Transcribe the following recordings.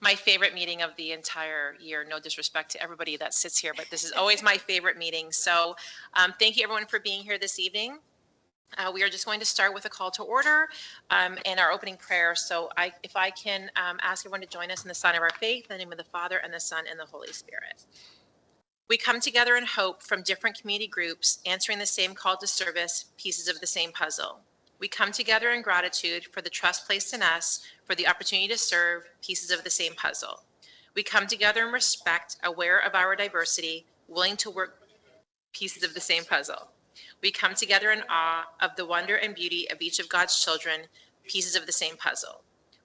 my favorite meeting of the entire year. No disrespect to everybody that sits here, but this is always my favorite meeting. So thank you everyone for being here this evening. We are just going to start with a call to order and our opening prayer. So if I can ask everyone to join us in the sign of our faith, in the name of the Father and the Son and the Holy Spirit. We come together in hope from different community groups, answering the same call to service, pieces of the same puzzle. We come together in gratitude for the trust placed in us, for the opportunity to serve, pieces of the same puzzle. We come together in respect, aware of our diversity, willing to work pieces of the same puzzle. We come together in awe of the wonder and beauty of each of God's children, pieces of the same puzzle.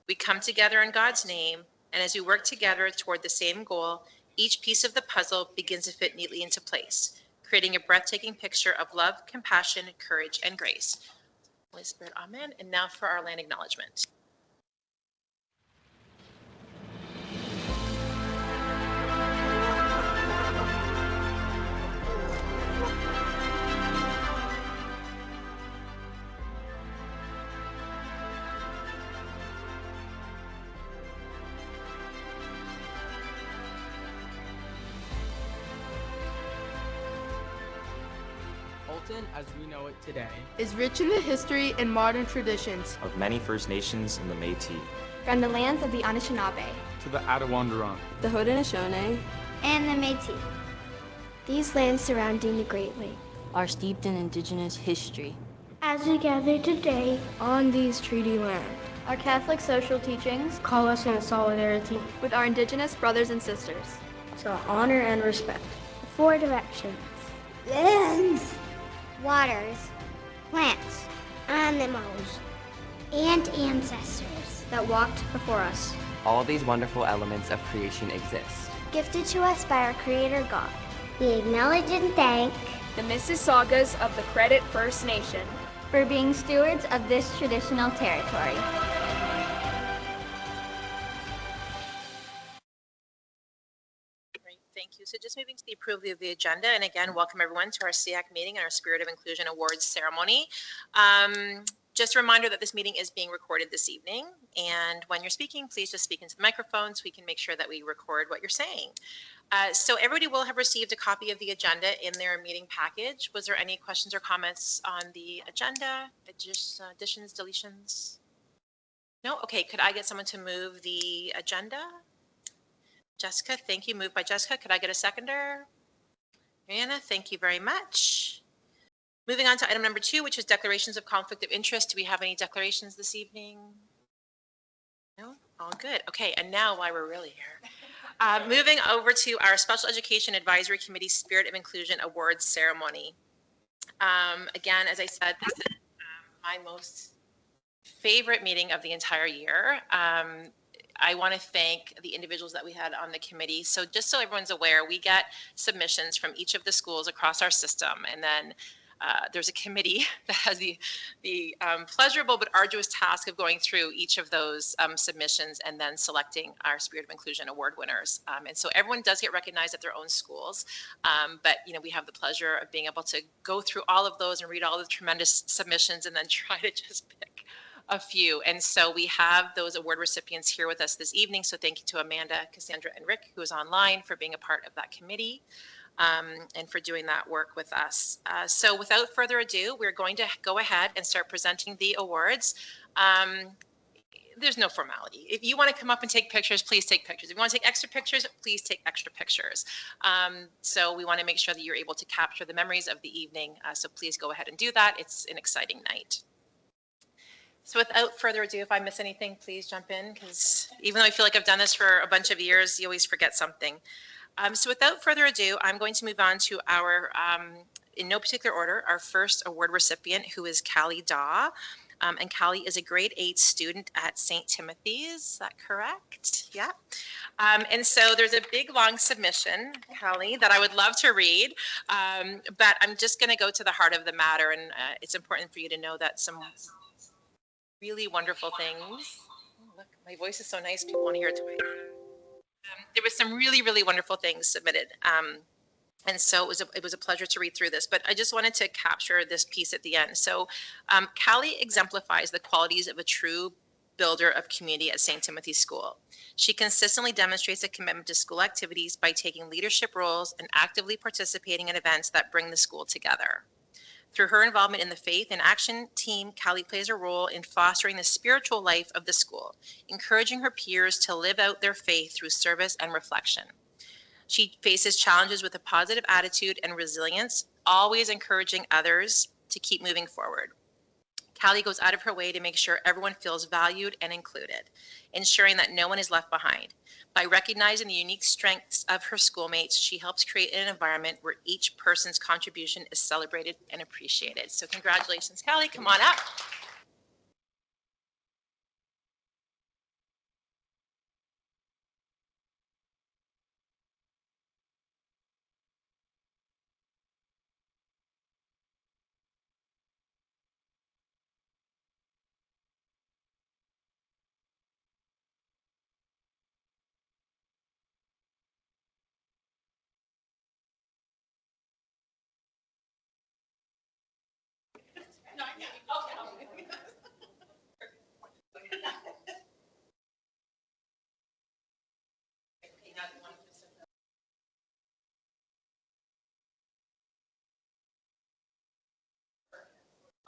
We come together in God's name, and as we work together toward the same goal, each piece of the puzzle begins to fit neatly into place, creating a breathtaking picture of love, compassion, courage, and grace. Holy Spirit, amen. And now for our land acknowledgement. As we know it today, is rich in the history and modern traditions of many First Nations and the Métis. From the lands of the Anishinaabe to the Attawandaron, the Haudenosaunee, and the Métis. These lands surrounding the Great Lake are steeped in Indigenous history. As we gather today on these treaty lands, our Catholic social teachings call us in solidarity with our Indigenous brothers and sisters to honor and respect 4 directions: lands, waters, plants, animals, and ancestors that walked before us. All these wonderful elements of creation exist, gifted to us by our Creator God. We acknowledge and thank the Mississaugas of the Credit First Nation for being stewards of this traditional territory. Thank you. So just moving to the approval of the agenda, and again, welcome everyone to our SEAC meeting and our Spirit of Inclusion Awards ceremony. Just a reminder that this meeting is being recorded this evening, and when you're speaking, please just speak into the microphone so we can make sure that we record what you're saying. So everybody will have received a copy of the agenda in their meeting package. Was there any questions or comments on the agenda? Just additions, deletions? No? Okay, could I get someone to move the agenda? Jessica, thank you. Moved by Jessica. Could I get a seconder? Mariana, thank you very much. Moving on to item number 2, which is declarations of conflict of interest. Do we have any declarations this evening? No? All good. Okay, and now why we're really here. Moving over to our Special Education Advisory Committee Spirit of Inclusion Awards ceremony. Again, as I said, this is my most favorite meeting of the entire year. I want to thank the individuals that we had on the committee. So just so everyone's aware, we get submissions from each of the schools across our system, and then there's a committee that has the pleasurable but arduous task of going through each of those submissions and then selecting our Spirit of Inclusion Award winners. And so everyone does get recognized at their own schools, but we have the pleasure of being able to go through all of those and read all the tremendous submissions and then try to just pick a few. And so we have those award recipients here with us this evening. So thank you to Amanda, Cassandra, and Rick, who is online, for being a part of that committee and for doing that work with us. So without further ado, we're going to go ahead and start presenting the awards. There's no formality. If you want to come up and take pictures, please take pictures. If you want to take extra pictures, please take extra pictures. So we want to make sure that you're able to capture the memories of the evening. So please go ahead and do that. It's an exciting night. So without further ado, if I miss anything, please jump in, because even though I feel like I've done this for a bunch of years, you always forget something. So without further ado, I'm going to move on to our, in no particular order, our first award recipient, who is Callie Daw. And Callie is a grade 8 student at St. Timothy's. Is that correct? Yeah. And so there's a big, long submission, Callie, that I would love to read, but I'm just going to go to the heart of the matter. And it's important for you to know that some really wonderful things. Oh, look, my voice is so nice. People want to hear it twice. There was some really, really wonderful things submitted. And so it was a pleasure to read through this, but I just wanted to capture this piece at the end. So Callie exemplifies the qualities of a true builder of community at St. Timothy's School. She consistently demonstrates a commitment to school activities by taking leadership roles and actively participating in events that bring the school together. Through her involvement in the Faith and Action team, Callie plays a role in fostering the spiritual life of the school, encouraging her peers to live out their faith through service and reflection. She faces challenges with a positive attitude and resilience, always encouraging others to keep moving forward. Callie goes out of her way to make sure everyone feels valued and included, ensuring that no one is left behind. By recognizing the unique strengths of her schoolmates, she helps create an environment where each person's contribution is celebrated and appreciated. So congratulations, Callie. Come on up.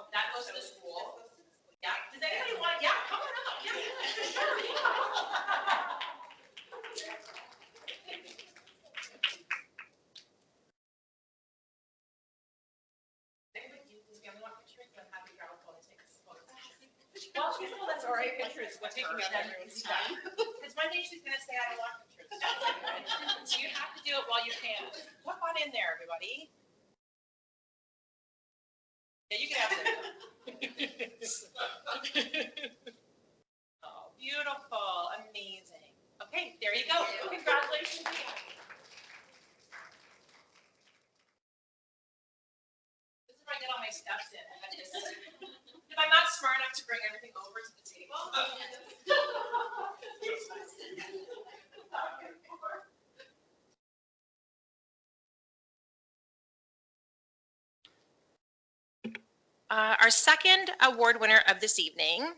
That goes to the school. Yeah. Does anybody want? Yeah, come on up. Yeah. Well, she's the one that's already pictures. What's taking up everyone's time? Because one day she's going to say, I don't want pictures. So you have to do it while you can. Walk on in there, everybody. Yeah, you can have it. Oh, beautiful. Amazing. Okay, there you go. Congratulations. This is where I get all my steps in. If I'm not smart enough to bring everything over to the table. Our second award winner of this evening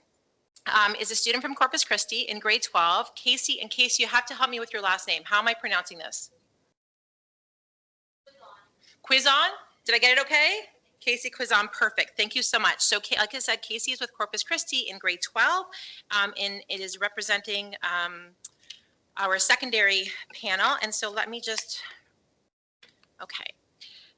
is a student from Corpus Christi in grade 12, Casey. And Casey, you have to help me with your last name. How am I pronouncing this? Quizon. Did I get it okay? Casey Quizon, perfect. Thank you so much. So like I said, Casey is with Corpus Christi in grade 12, and it is representing our secondary panel. And so let me just, okay.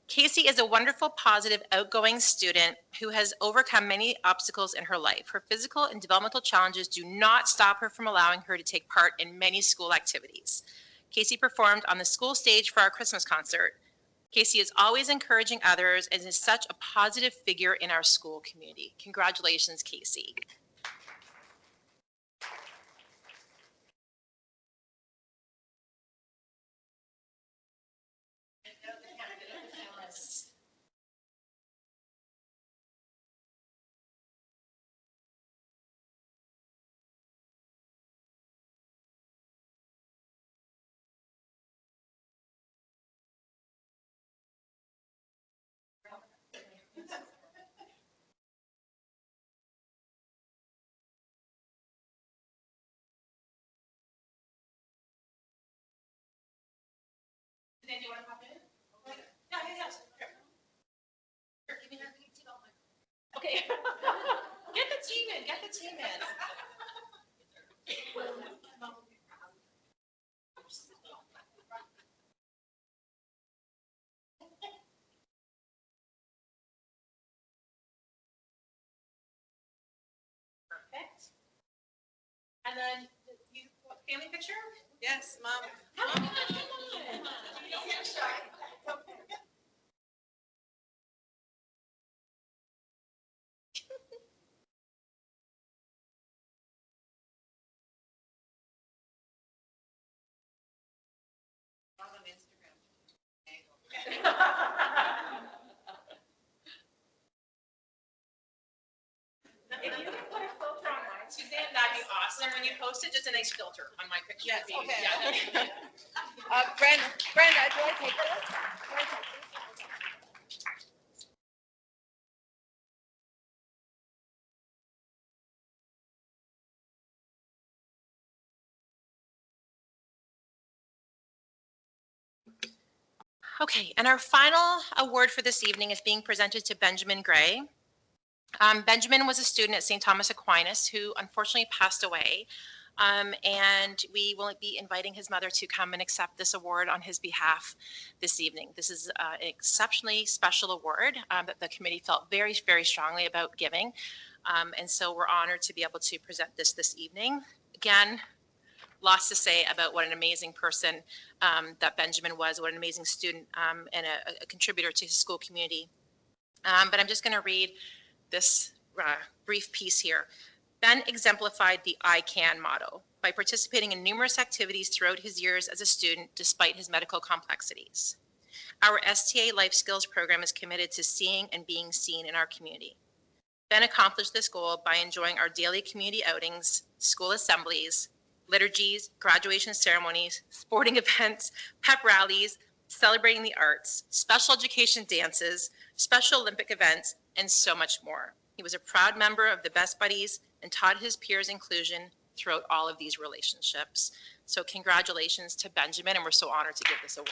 Casey is a wonderful, positive, outgoing student who has overcome many obstacles in her life. Her physical and developmental challenges do not stop her from allowing her to take part in many school activities. Casey performed on the school stage for our Christmas concert. Casey is always encouraging others and is such a positive figure in our school community. Congratulations, Casey. Dan, do you want to pop in? Yeah. Here, give me your okay. Get the team in. Get the team in. Perfect. And then, you family picture? Yes, Mom. Come on. Don't get shy. On Instagram. If you can put a filter on mine, Suzanne, that'd be awesome. When you post it, just a nice filter on my picture. Yes, okay. Yeah. Brenda, do I take this? Okay, and our final award for this evening is being presented to Benjamin Gray. Benjamin was a student at St. Thomas Aquinas who unfortunately passed away. And we will be inviting his mother to come and accept this award on his behalf this evening. This is an exceptionally special award that the committee felt very, very strongly about giving. And so we're honored to be able to present this evening. Again, lots to say about what an amazing person that Benjamin was, what an amazing student and a contributor to his school community. But I'm just going to read this brief piece here. Ben exemplified the I CAN motto by participating in numerous activities throughout his years as a student despite his medical complexities. Our STA Life Skills program is committed to seeing and being seen in our community. Ben accomplished this goal by enjoying our daily community outings, school assemblies, liturgies, graduation ceremonies, sporting events, pep rallies, celebrating the arts, special education dances, Special Olympic events, and so much more. He was a proud member of the Best Buddies and taught his peers inclusion throughout all of these relationships. So congratulations to Benjamin, and we're so honored to give this award.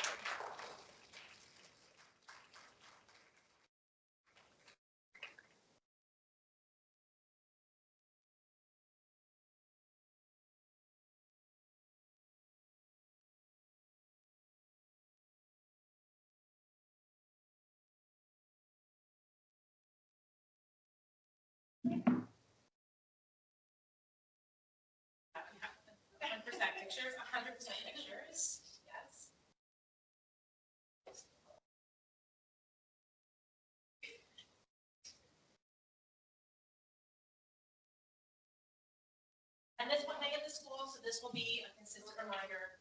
Pictures, 100% pictures, yes. And this will hang at the school, so this will be a consistent reminder.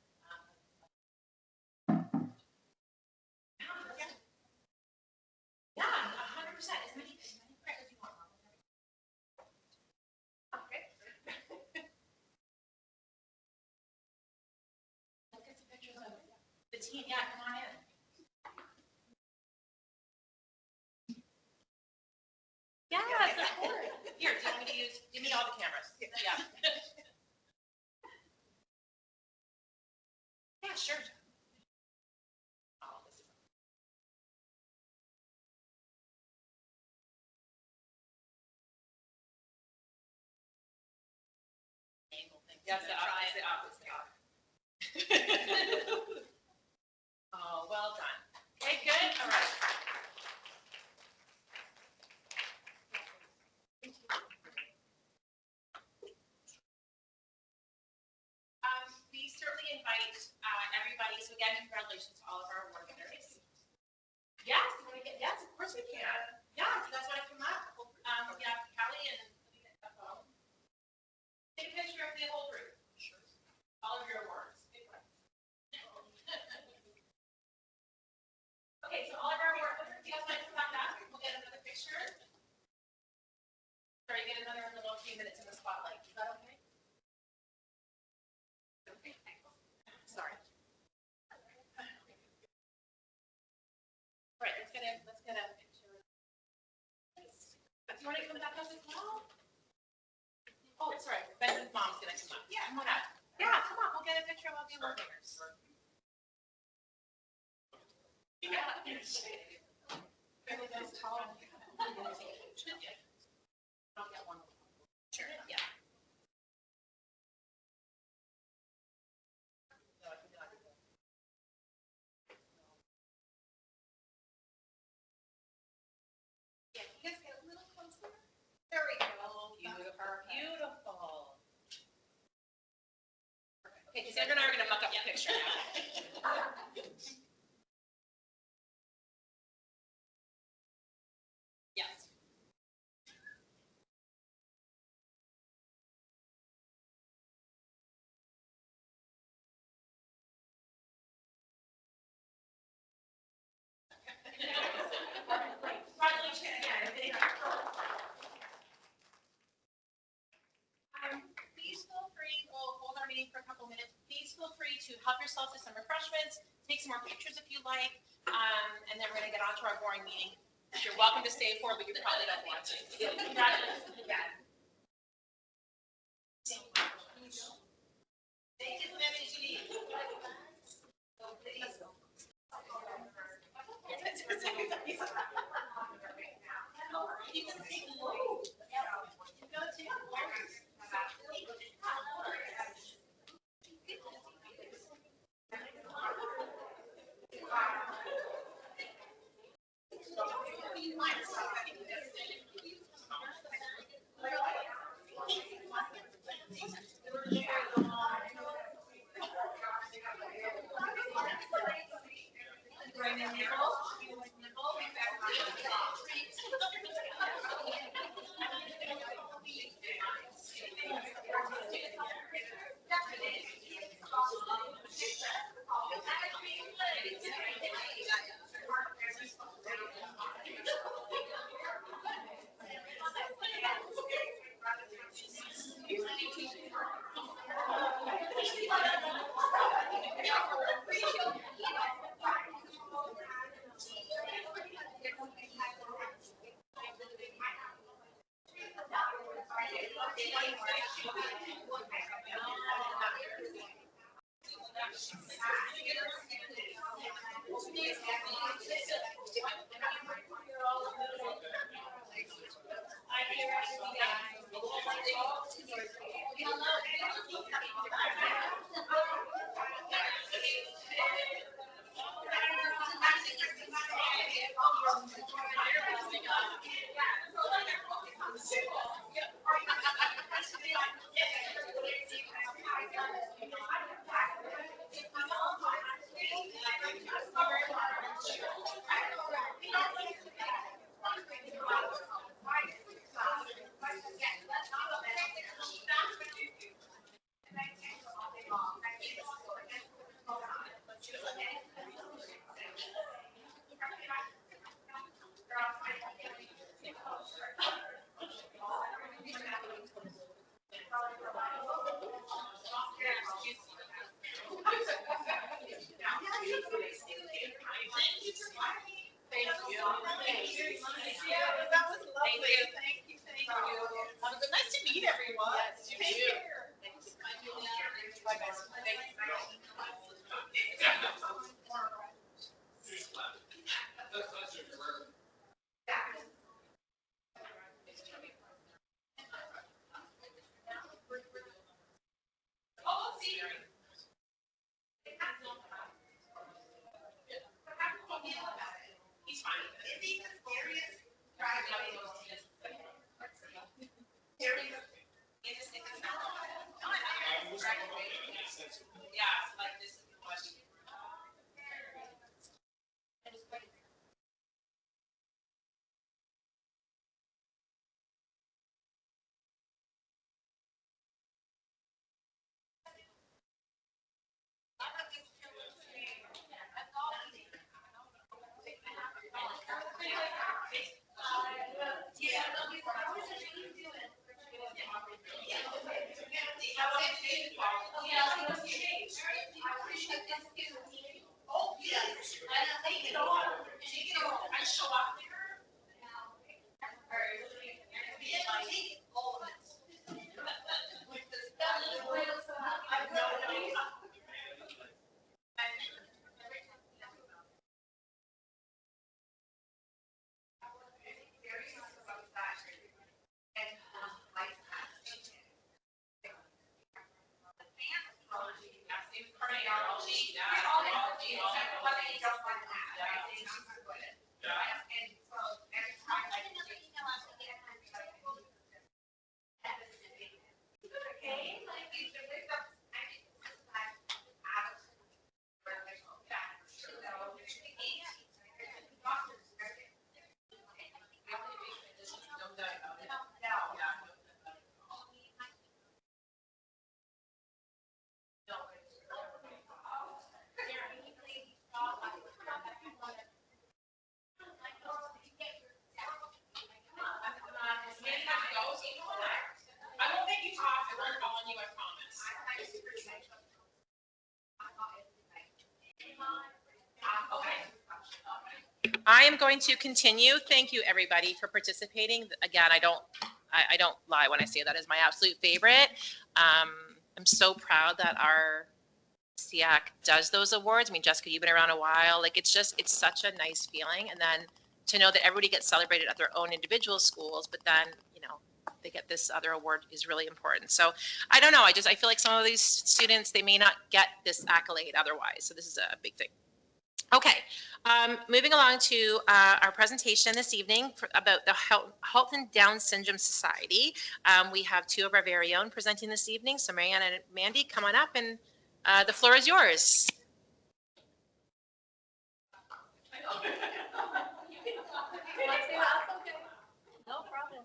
Yeah, 100%. As many prayers as you want. Okay. Let's get some pictures of the team. Yeah, come on in. Yes, of course. Here, do you want me to use, give me all the cameras. Yeah. Yeah, sure. Oh, this is yes, the opposite. Oh, well done. Okay, good. All right. We certainly invite everybody. So again, congratulations to all of our award winners. Yes, you want to get, yes, of course we can. Yeah, if you guys want to come up, yeah, Callie and take a picture of the whole group. Sure. All of your awards. Okay, so all of our award winners, you guys want to come back up? We'll get another picture. Sorry, get another little few minutes in the spotlight. Is that okay? Sorry. All right, let's get a picture. Do you want to come back up as well? Oh, sorry. Ben's mom's gonna come up. Yeah, come on up. Yeah, come on. We'll get a picture of all the award winners. Yeah. Sure. Yeah. Yeah, you guys get a little closer. There we go. Beautiful. Okay, Cassandra and I are going to muck up the picture now. Yes. Congratulations again. Please feel free, we'll hold our meeting for a couple minutes. Please feel free to help yourself to some refreshments, take some more pictures if you like, and then we're going to get on to our boring meeting. You're welcome to stay for, but you probably don't want to. Congratulations again. Thank you, Samantha G. So please. I am going to continue. Thank you, everybody, for participating. Again, I don't lie when I say that is my absolute favorite. I'm so proud that our SEAC does those awards. I mean, Jessica, you've been around a while. Like, it's such a nice feeling. And then to know that everybody gets celebrated at their own individual schools, but then, you know, they get this other award is really important. So I don't know. I feel like some of these students, they may not get this accolade otherwise. So this is a big thing. Okay, moving along to our presentation this evening about the Halton Down Syndrome Society. We have two of our very own presenting this evening. So Marianne and Mandy, come on up, and the floor is yours. No problem.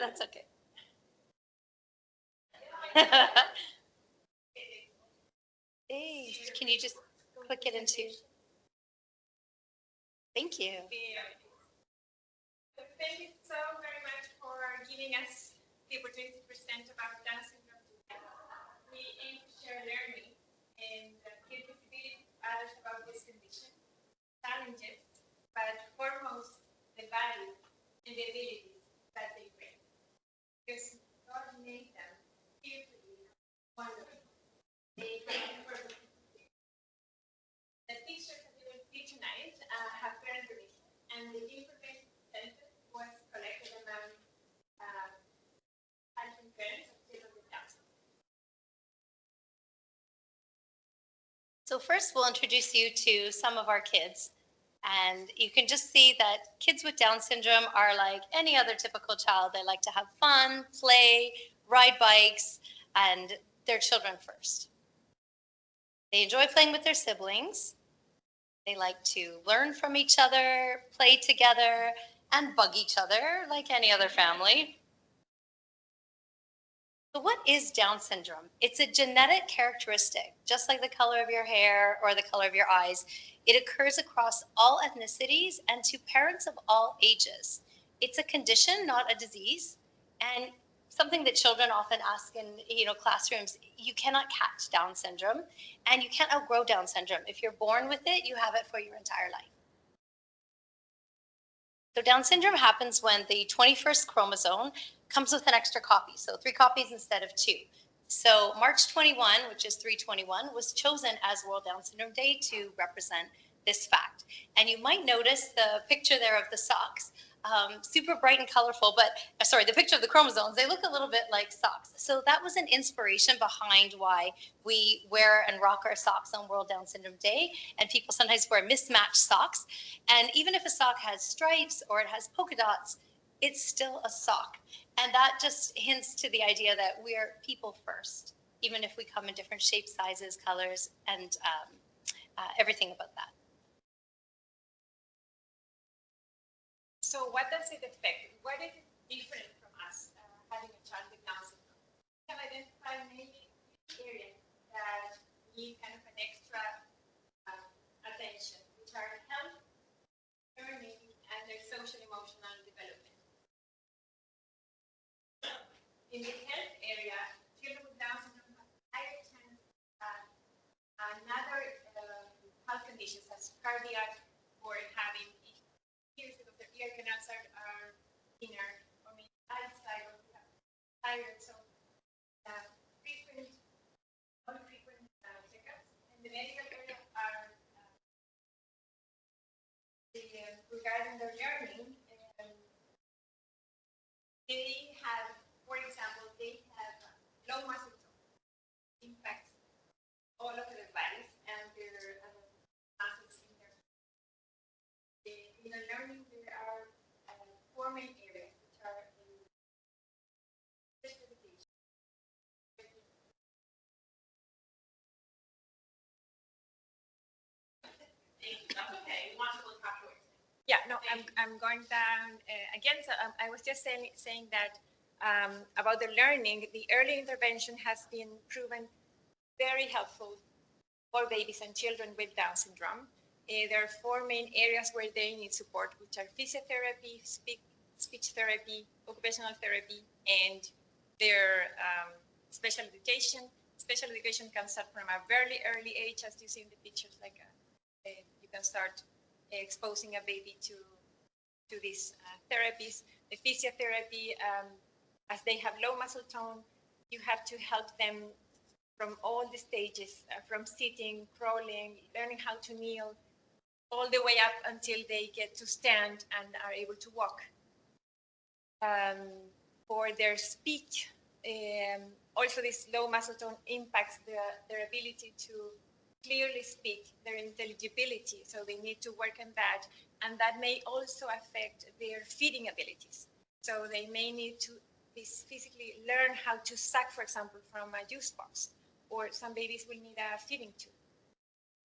That's okay. Hey, can you just click it into? Thank you. Thank you so much. giving us the opportunity to present about Down syndrome today. We aim to share learning and give visibility to others about this condition, challenges, but foremost the value and the abilities that they bring. Because God made them fearfully and wonderfully. They bring purpose. The pictures that you will see tonight have parent permission, and the information presented was collected among parents of children with Down syndrome. So first, we'll introduce you to some of our kids. And you can just see that kids with Down syndrome are like any other typical child. They like to have fun, play, ride bikes, and they're children first. They enjoy playing with their siblings. They like to learn from each other, play together, and bug each other like any other family. So what is Down syndrome? It's a genetic characteristic, just like the color of your hair or the color of your eyes. It occurs across all ethnicities and to parents of all ages. It's a condition, not a disease, and something that children often ask in classrooms. You cannot catch Down syndrome, and you can't outgrow Down syndrome. If you're born with it, you have it for your entire life. So Down syndrome happens when the 21st chromosome comes with an extra copy, so 3 copies instead of 2. So March 21, which is 321, was chosen as World Down Syndrome Day to represent this fact. And you might notice the picture there of the socks, super bright and colorful, but the picture of the chromosomes, they look a little bit like socks. So that was an inspiration behind why we wear and rock our socks on World Down Syndrome Day, and people sometimes wear mismatched socks. And even if a sock has stripes or it has polka dots, it's still a sock. And that just hints to the idea that we are people first, even if we come in different shapes, sizes, colors, and everything about that. So what does it affect? What is different from us having a child with Down syndrome? We have identified many areas that need kind of an extra attention, which are health, learning, and their social emotional development. In the health area, children with Down syndrome have higher chance of another health conditions as cardiac or having issues of the ear canals are thinner or maybe outside or tired. So frequent checkups. In the medical area are regarding their learning. They have, for example, they have low muscle tone, impacts all of their bodies and their muscles in their. In the learning, there are 4 main areas, which are specification. That's okay. You want to look afterwards. Yeah, no, I'm going down again. So I was just saying that about the learning, the early intervention has been proven very helpful for babies and children with Down syndrome. There are 4 main areas where they need support, which are physiotherapy, speech therapy, occupational therapy, and their special education. Special education can start from a very early age, as you see in the pictures, like you can start exposing a baby to these therapies. The physiotherapy, as they have low muscle tone, you have to help them from all the stages, from sitting, crawling, learning how to kneel, all the way up until they get to stand and are able to walk. For their speech, also this low muscle tone impacts their ability to clearly speak, their intelligibility, so they need to work on that. And that may also affect their feeding abilities. So they may need to physically learn how to suck, for example, from a juice box, or some babies will need a feeding tube.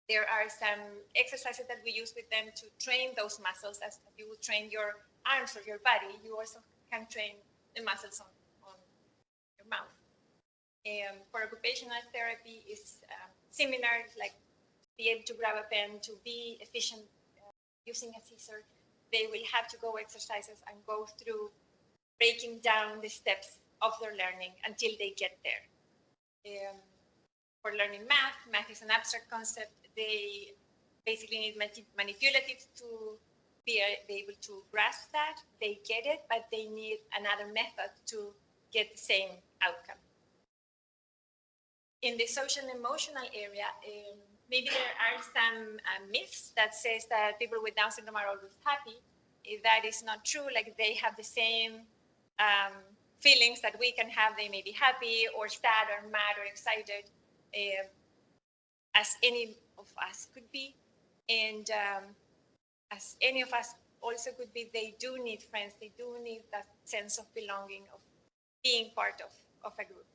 There are some exercises that we use with them to train those muscles as you would train your arms or your body. You also can train the muscles on your mouth. For occupational therapy is similar, like be able to grab a pen, to be efficient using a scissor. They will have to go exercises and go through breaking down the steps of their learning until they get there. For learning math is an abstract concept. They basically need manipulatives to be able to grasp that. They get it, but they need another method to get the same outcome. In the social and emotional area, maybe there are some myths that says that people with Down syndrome are always happy. If that is not true, like they have the same feelings that we can have. They may be happy or sad or mad or excited as any of us could be. And as any of us also could be, they do need friends. They do need that sense of belonging, of being part of a group.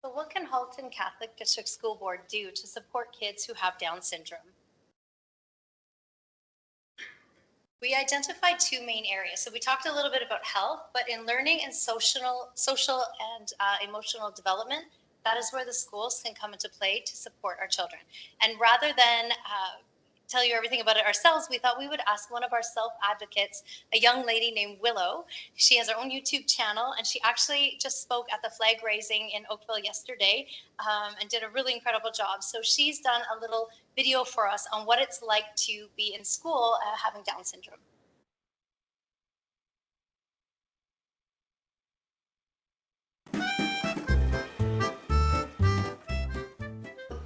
So what can Halton Catholic District School Board do to support kids who have Down syndrome? We identified two main areas. So we talked a little bit about health, but in learning and social and emotional development, that is where the schools can come into play to support our children. And rather than tell you everything about it ourselves, we thought we would ask one of our self-advocates, a young lady named Willow. She has her own YouTube channel, and she actually just spoke at the flag raising in Oakville yesterday and did a really incredible job. So she's done a little video for us on what it's like to be in school having Down syndrome.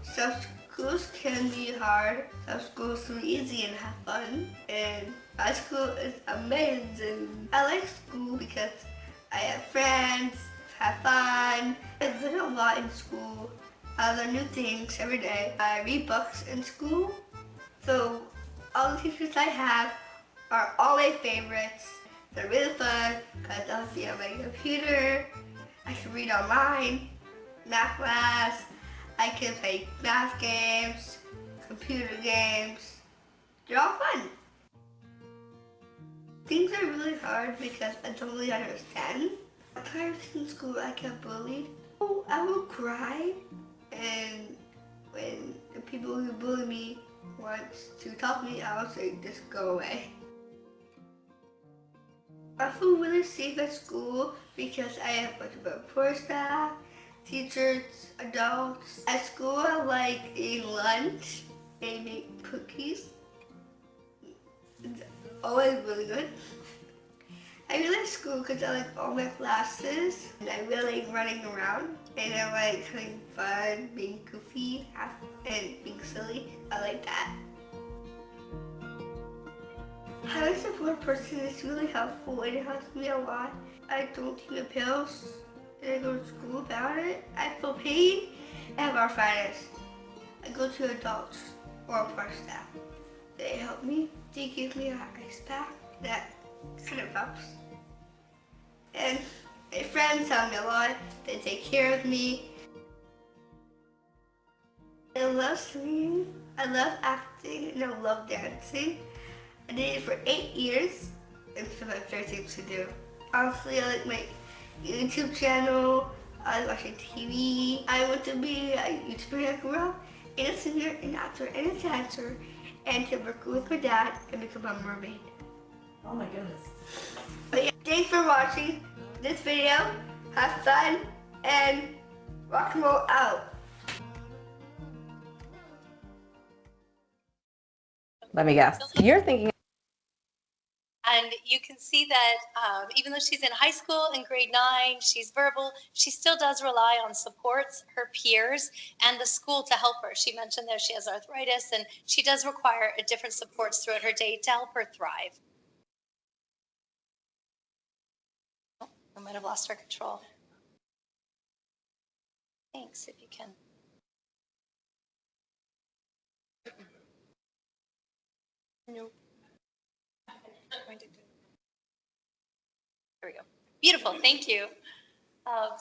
Some schools can be hard, some schools are easy and have fun, and my school is amazing. I like school because I have friends, have fun. I learn a lot in school. I learn new things every day. I read books in school, so all the teachers I have are all my favorites. They're really fun because I'll be on my computer. I can read online, math class. I can play math games, computer games. They're all fun. Things are really hard because I don't really understand. Sometimes in school I get bullied. Oh, I will cry, and when the people who bully me want to talk to me, I'll say, just go away. I feel really safe at school because I have a bunch of support staff, teachers, adults. At school, I like eating lunch. They make cookies. It's always really good. I really like school because I like all my classes. And I really like running around. And I like having fun, being goofy, and being silly. I like that. Having a support person is really helpful and it helps me a lot. I don't take the pills. And I go to school about it. I feel pain. I have arthritis. I go to adults or park staff. They help me. They give me an ice pack. That kind of helps. And my friends help me a lot. They take care of me. I love singing. I love acting and I love dancing. I did it for 8 years. It's my favorite thing to do. Honestly, I like my YouTube channel, I was watching TV. I want to be a YouTuber when I grew up, and a singer, an actor, and a dancer, and to work with my dad and become a mermaid. Oh my goodness. But yeah, thanks for watching this video. Have fun, and rock and roll out. Let me guess. You're thinking. And you can see that even though she's in high school in grade 9, she's verbal, she still does rely on supports, her peers, and the school to help her. She mentioned that she has arthritis and she does require different supports throughout her day to help her thrive. Oh, I might have lost our control. Thanks, if you can. Nope. There we go. Beautiful, thank you.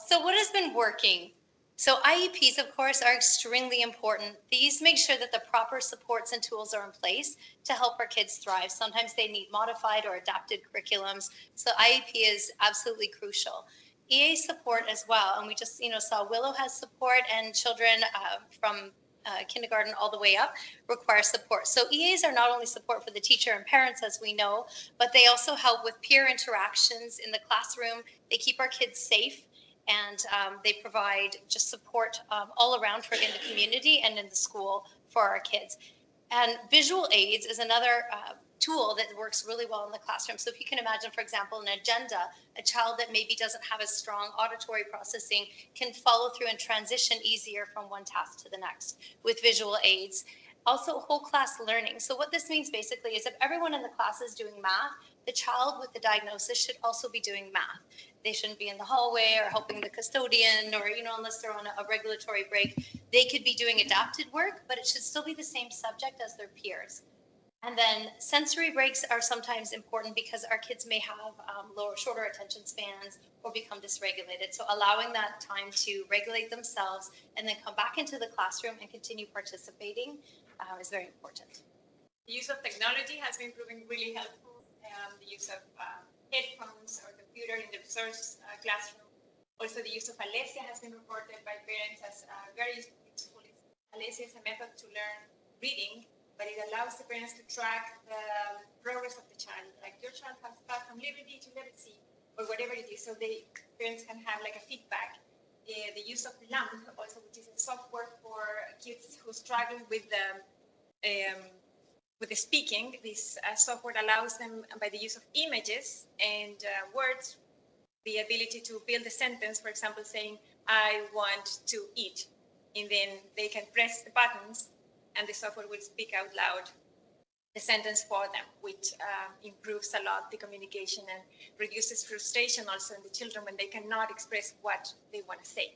So what has been working? So IEPs, of course, are extremely important. These make sure that the proper supports and tools are in place to help our kids thrive. Sometimes they need modified or adapted curriculums. So IEP is absolutely crucial. EA support as well. And we just saw Willow has support and children from kindergarten all the way up require support. So EAs are not only support for the teacher and parents, as we know, but they also help with peer interactions in the classroom. They keep our kids safe, and they provide just support all around in the community and in the school for our kids. And visual aids is another tool that works really well in the classroom. So if you can imagine, for example, an agenda, a child that maybe doesn't have as strong auditory processing can follow through and transition easier from one task to the next with visual aids. Also, whole class learning. So what this means basically is if everyone in the class is doing math, the child with the diagnosis should also be doing math. They shouldn't be in the hallway or helping the custodian or, unless they're on a regulatory break. They could be doing adapted work, but it should still be the same subject as their peers. And then sensory breaks are sometimes important because our kids may have shorter attention spans or become dysregulated. So allowing that time to regulate themselves and then come back into the classroom and continue participating is very important. The use of technology has been proving really helpful. The use of headphones or computer in the resource classroom. Also, the use of Alesia has been reported by parents as very useful. Alesia is a method to learn reading, but it allows the parents to track the progress of the child. Like your child has passed from level D to level C, or whatever it is, so the parents can have like a feedback. The use of LAMP also, which is a software for kids who struggle with the speaking. This software allows them, by the use of images and words, the ability to build a sentence, for example, saying, I want to eat. And then they can press the buttons and the software will speak out loud the sentence for them, which improves a lot the communication and reduces frustration also in the children when they cannot express what they want to say.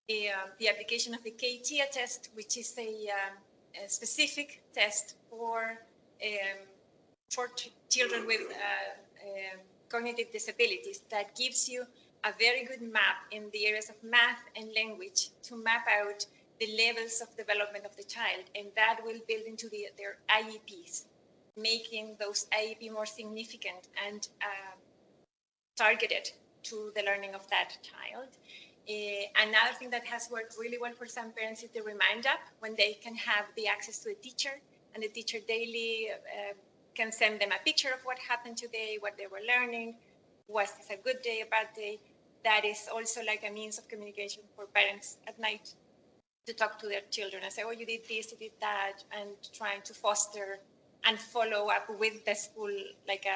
The application of the KTIA test, which is a specific test for children with cognitive disabilities that gives you a very good map in the areas of math and language to map out the levels of development of the child, and that will build into their IEPs, making those IEP more significant and targeted to the learning of that child. Another thing that has worked really well for some parents is the Remind app, when they can have the access to a teacher, and the teacher daily can send them a picture of what happened today, what they were learning, was this a good day, a bad day. That is also like a means of communication for parents at night to talk to their children and say, oh, you did this, you did that, and trying to foster and follow up with the school, like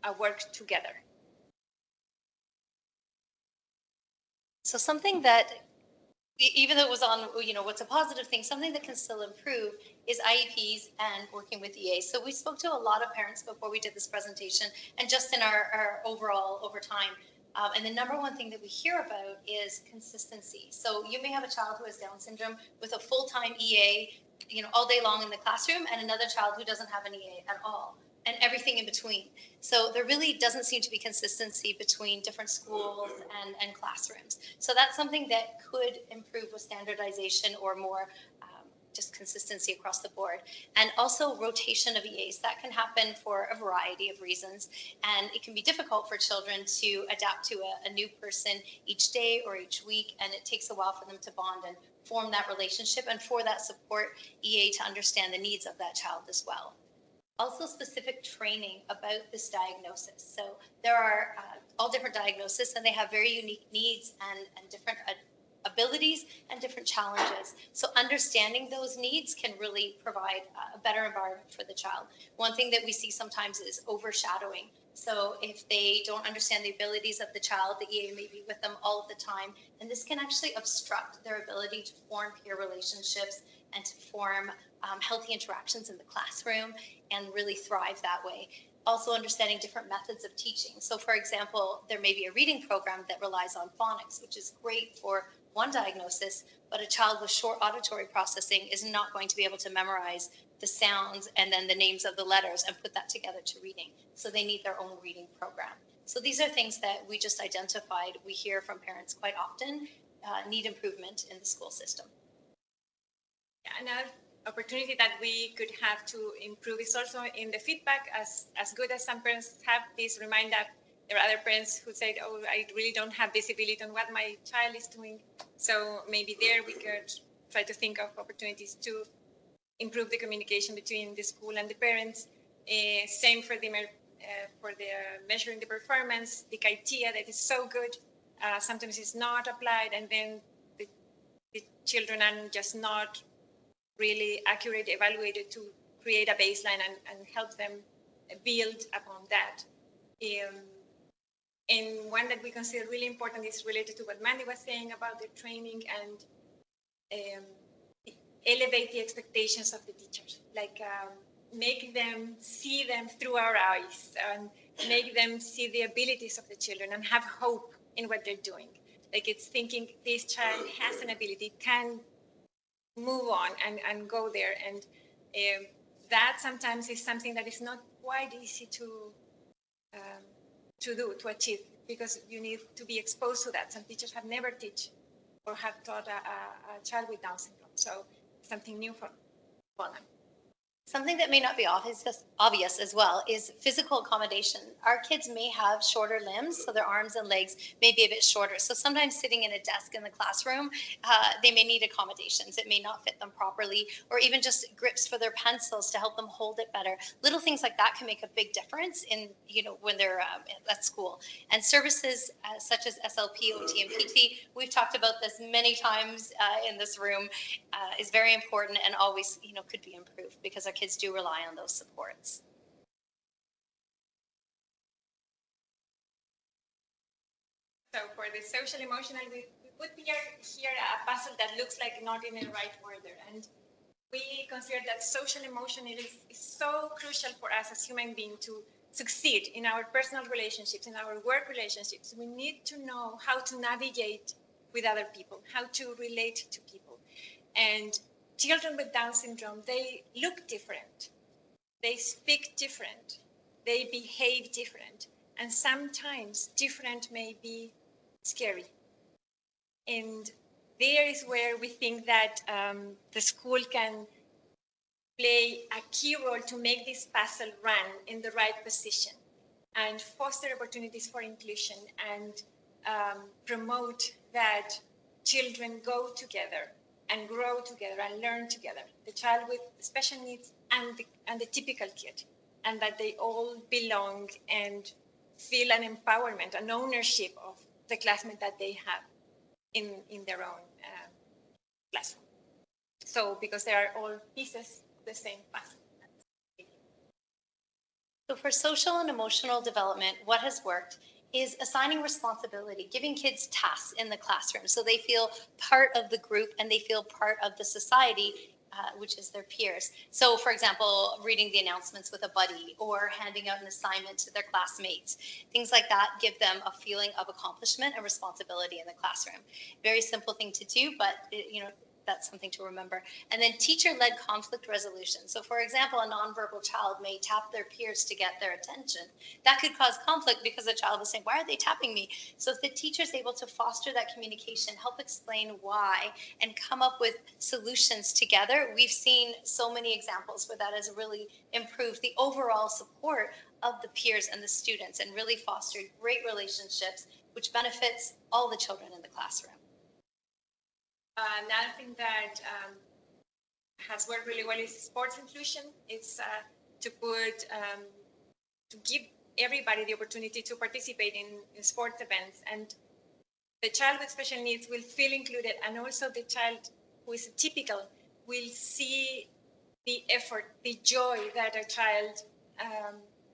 a work together. So something that, even though it was on, what's a positive thing, something that can still improve is IEPs and working with EAs. So we spoke to a lot of parents before we did this presentation and just in our overall over time. And the number one thing that we hear about is consistency. So you may have a child who has Down syndrome with a full-time EA, all day long in the classroom, and another child who doesn't have an EA at all, and everything in between. So there really doesn't seem to be consistency between different schools and classrooms. So that's something that could improve with standardization or more just consistency across the board. And also rotation of EAs. That can happen for a variety of reasons. And it can be difficult for children to adapt to a new person each day or each week. And it takes a while for them to bond and form that relationship, and for that support EA to understand the needs of that child as well. Also specific training about this diagnosis. So there are all different diagnoses, and they have very unique needs and different abilities and different challenges. So understanding those needs can really provide a better environment for the child. One thing that we see sometimes is overshadowing. So if they don't understand the abilities of the child, the EA may be with them all of the time, and this can actually obstruct their ability to form peer relationships and to form healthy interactions in the classroom and really thrive that way. Also understanding different methods of teaching. So for example, there may be a reading program that relies on phonics, which is great for one diagnosis, but a child with short auditory processing is not going to be able to memorize the sounds and then the names of the letters and put that together to reading. So they need their own reading program. So these are things that we just identified, we hear from parents quite often, need improvement in the school system. Yeah, another opportunity that we could have to improve is also in the feedback. As good as some parents have this Remind app, there are other parents who said, oh, I really don't have visibility on what my child is doing. So maybe there we could try to think of opportunities to improve the communication between the school and the parents. Same for the measuring the performance, the criteria that is so good, sometimes it's not applied, and then the children are just not really accurate evaluated to create a baseline and help them build upon that. And one that we consider really important is related to what Mandy was saying about the training and elevate the expectations of the teachers, like make them see them through our eyes and make them see the abilities of the children and have hope in what they're doing. Like it's thinking this child has an ability, can move on and go there. And that sometimes is something that is not quite easy to achieve, because you need to be exposed to that. Some teachers have never taught or have taught a child with Down syndrome. So something new for them. Something that may not be obvious as well is physical accommodation. Our kids may have shorter limbs, so their arms and legs may be a bit shorter. So sometimes sitting in a desk in the classroom, they may need accommodations. It may not fit them properly, or even just grips for their pencils to help them hold it better. Little things like that can make a big difference in, when they're at school. And services such as SLP, OT, and PT, we've talked about this many times in this room, is very important and always, could be improved, because our kids do rely on those supports. So for the social emotional, we put here a puzzle that looks like not in the right order. And we consider that social emotion is so crucial for us as human beings to succeed in our personal relationships, in our work relationships. We need to know how to navigate with other people, how to relate to people. And children with Down syndrome, they look different. They speak different. They behave different. And sometimes different may be scary. And there is where we think that the school can play a key role to make this puzzle run in the right position and foster opportunities for inclusion and promote that children go together and grow together and learn together, the child with special needs and the typical kid, and that they all belong and feel an empowerment, an ownership of the classmate that they have in their own classroom. So because they are all pieces of the same puzzle. So for social and emotional development, what has worked is assigning responsibility, giving kids tasks in the classroom so they feel part of the group and they feel part of the society, which is their peers. So for example, reading the announcements with a buddy or handing out an assignment to their classmates. Things like that give them a feeling of accomplishment and responsibility in the classroom. Very simple thing to do, but that's something to remember. And then teacher-led conflict resolution. So for example, a nonverbal child may tap their peers to get their attention. That could cause conflict because the child is saying, why are they tapping me? So if the teacher is able to foster that communication, help explain why, and come up with solutions together, we've seen so many examples where that has really improved the overall support of the peers and the students and really fostered great relationships, which benefits all the children in the classroom. Another thing that has worked really well is sports inclusion. It's to give everybody the opportunity to participate in sports events, and the child with special needs will feel included, and also the child who is typical will see the effort, the joy that a child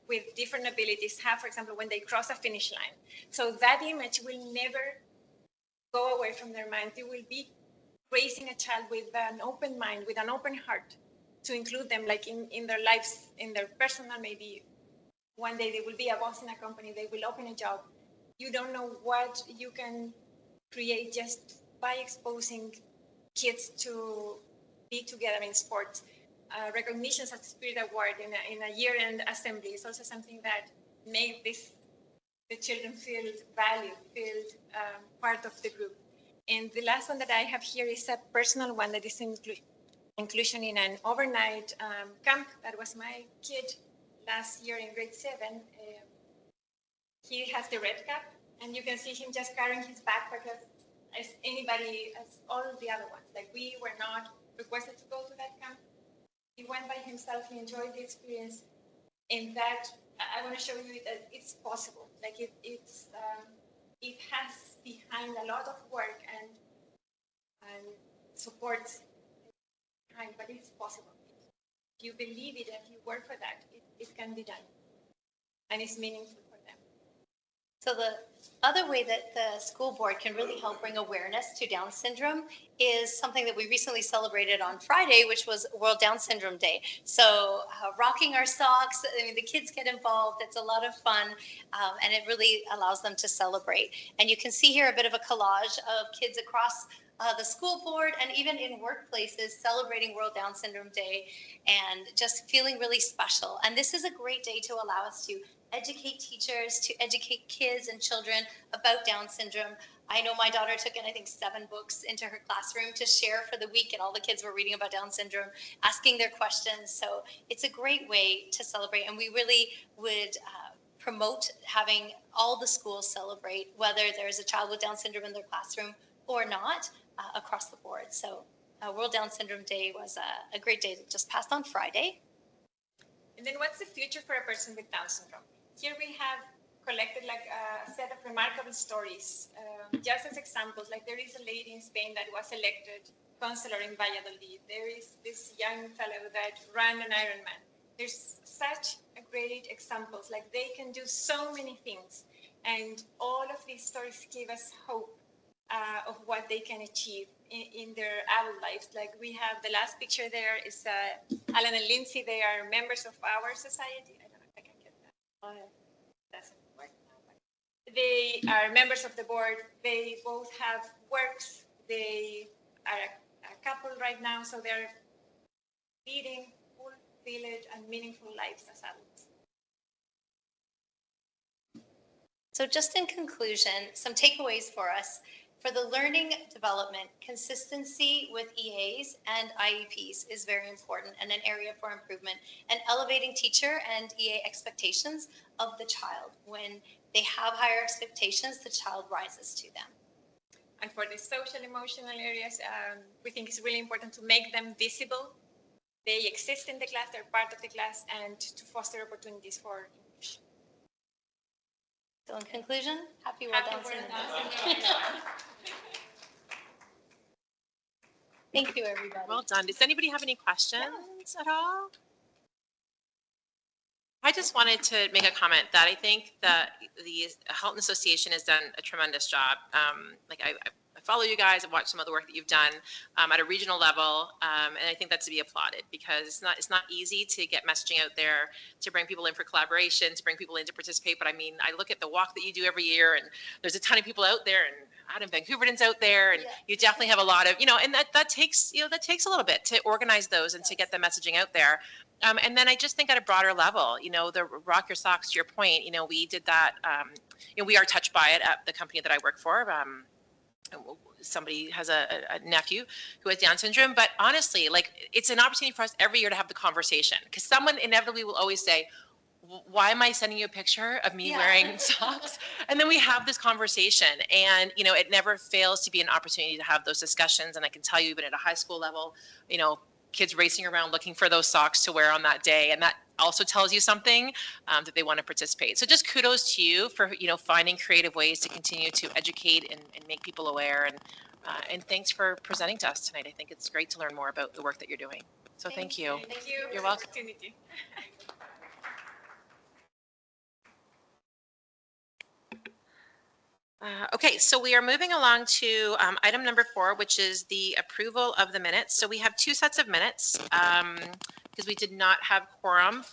with different abilities have, for example, when they cross a finish line. So that image will never go away from their mind. They will be raising a child with an open mind, with an open heart, to include them like in their lives, in their personal, maybe one day they will be a boss in a company, they will open a job. You don't know what you can create just by exposing kids to be together in sports. Recognitions at the Spirit Award in a year-end assembly is also something that makes the children feel valued, feel part of the group. And the last one that I have here is a personal one that is inclusion in an overnight camp. That was my kid last year in grade 7. He has the red cap, and you can see him just carrying his backpack as anybody, as all the other ones. Like we were not requested to go to that camp. He went by himself. He enjoyed the experience, and that I want to show you that it's possible. Like it has behind a lot of work and support behind, but it's possible. If you believe it, if you work for that, it can be done, and it's meaningful for them. So the other way that the school board can really help bring awareness to Down syndrome is something that we recently celebrated on Friday, which was World Down Syndrome Day. So rocking our socks, I mean, the kids get involved. It's a lot of fun, and it really allows them to celebrate. And you can see here a bit of a collage of kids across the school board and even in workplaces celebrating World Down Syndrome Day and just feeling really special. And this is a great day to allow us to educate teachers, to educate kids and children about Down syndrome. I know my daughter took in, I think, 7 books into her classroom to share for the week, and all the kids were reading about Down syndrome, asking their questions. So it's a great way to celebrate, and we really would promote having all the schools celebrate, whether there's a child with Down syndrome in their classroom or not, across the board. So World Down Syndrome Day was a great day that just passed on Friday. And then what's the future for a person with Down syndrome? Here we have collected like a set of remarkable stories, just as examples. Like there is a lady in Spain that was elected counselor in Valladolid. There is this young fellow that ran an Ironman. There's such a great examples. Like they can do so many things, and all of these stories give us hope of what they can achieve in their adult lives. Like we have the last picture there is Alan and Lindsay. They are members of our society. I don't know if I can get that. Doesn't work now. But they are members of the board. They both have works. They are a couple right now, so they're leading full village and meaningful lives as adults. So just in conclusion, some takeaways for us. For the learning development, consistency with EAs and IEPs is very important and an area for improvement, and elevating teacher and EA expectations of the child. When they have higher expectations, the child rises to them. And for the social emotional areas, we think it's really important to make them visible. They exist in the class, they're part of the class, and to foster opportunities for inclusion. So in conclusion, happy World Down Syndrome. Thank you, everybody. Well done. Does anybody have any questions at all? I just wanted to make a comment that I think that the Halton Association has done a tremendous job. Like I follow you guys. I've watched some of the work that you've done at a regional level, and I think that's to be applauded because it's not easy to get messaging out there, to bring people in for collaboration, to bring people in to participate. But I mean, I look at the walk that you do every year, and there's a ton of people out there, and Adam Vancouverton's out there, and you definitely have a lot of, and that takes a little bit to organize those and to get the messaging out there. And then I just think at a broader level, the Rock Your Socks, to your point, we did that, we are touched by it at the company that I work for. Somebody has a nephew who has Down syndrome, but honestly, like it's an opportunity for us every year to have the conversation, because someone inevitably will always say, why am I sending you a picture of me wearing socks? And then we have this conversation, and it never fails to be an opportunity to have those discussions. And I can tell you, even at a high school level, kids racing around looking for those socks to wear on that day, and that also tells you something that they want to participate. So just kudos to you for finding creative ways to continue to educate and make people aware, and thanks for presenting to us tonight. I think it's great to learn more about the work that you're doing. So thank you. Thank you. You're welcome. Okay, so we are moving along to item number 4, which is the approval of the minutes. So we have 2 sets of minutes because we did not have quorum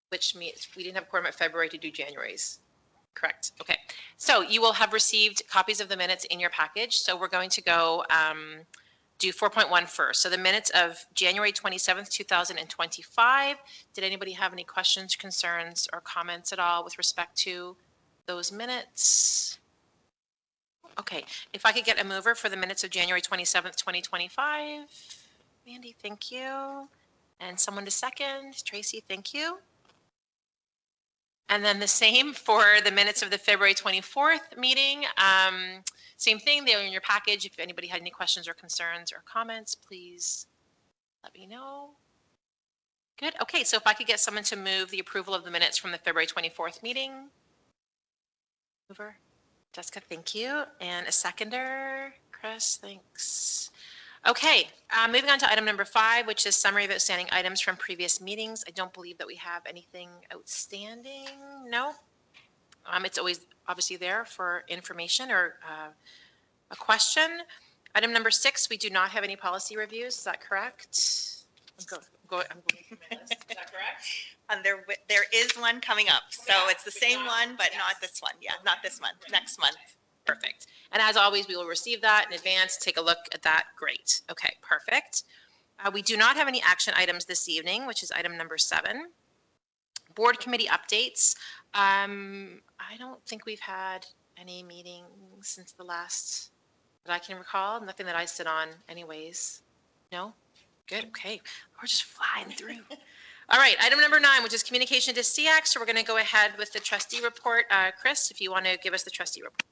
which means we didn't have quorum at February to do January's. Correct. Okay. So you will have received copies of the minutes in your package. So we're going to go do 4.1 first. So the minutes of January 27th, 2025. Did anybody have any questions, concerns, or comments at all with respect to those minutes? Okay, if I could get a mover for the minutes of January 27th, 2025. Mandy, thank you. And someone to second. Tracy, thank you. And then the same for the minutes of the February 24th meeting. Same thing, they are in your package. If anybody had any questions or concerns or comments, please let me know. Good. Okay, so if I could get someone to move the approval of the minutes from the February 24th meeting. Mover. Jessica, thank you. And a seconder. Chris, thanks. Okay, moving on to item number 5, which is summary of outstanding items from previous meetings. I don't believe that we have anything outstanding. No. It's always obviously there for information or a question. Item number 6, we do not have any policy reviews. Is that correct? I'm going through my list. Is that correct? There is one coming up, so it's the same one, but not this one. Yeah, not this month, next month. Perfect. And as always, we will receive that in advance, take a look at that. Great. Okay, perfect. We do not have any action items this evening, which is item number 7. Board committee updates. I don't think we've had any meetings since the last that I can recall. Nothing that I sit on anyways. No? Good. Okay. We're just flying through. All right. Item number 9, which is communication to SEAC. So we're going to go ahead with the trustee report. Chris, if you want to give us the trustee report.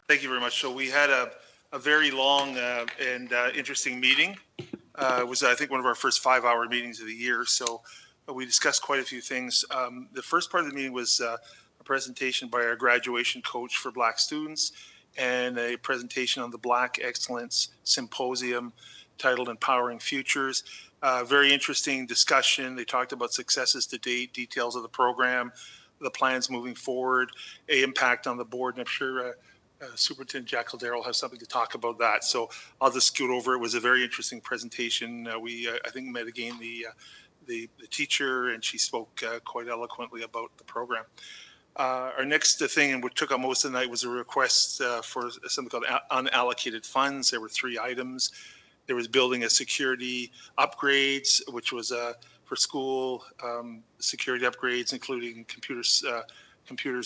Thank you very much. So we had a very long and interesting meeting. It was, I think, one of our first 5-hour meetings of the year. So we discussed quite a few things. The first part of the meeting was a presentation by our graduation coach for Black students and a presentation on the Black Excellence Symposium titled Empowering Futures. Very interesting discussion. They talked about successes to date, details of the program, the plans moving forward, an impact on the board, and I'm sure Superintendent Jack Caldera will have something to talk about that. So I'll just scoot over. It was a very interesting presentation. We, I think, met again the teacher, and she spoke quite eloquently about the program. Our next thing, and what took up most of the night, was a request for something called unallocated funds. There were 3 items. There was building a security upgrades, which was for school security upgrades, including computers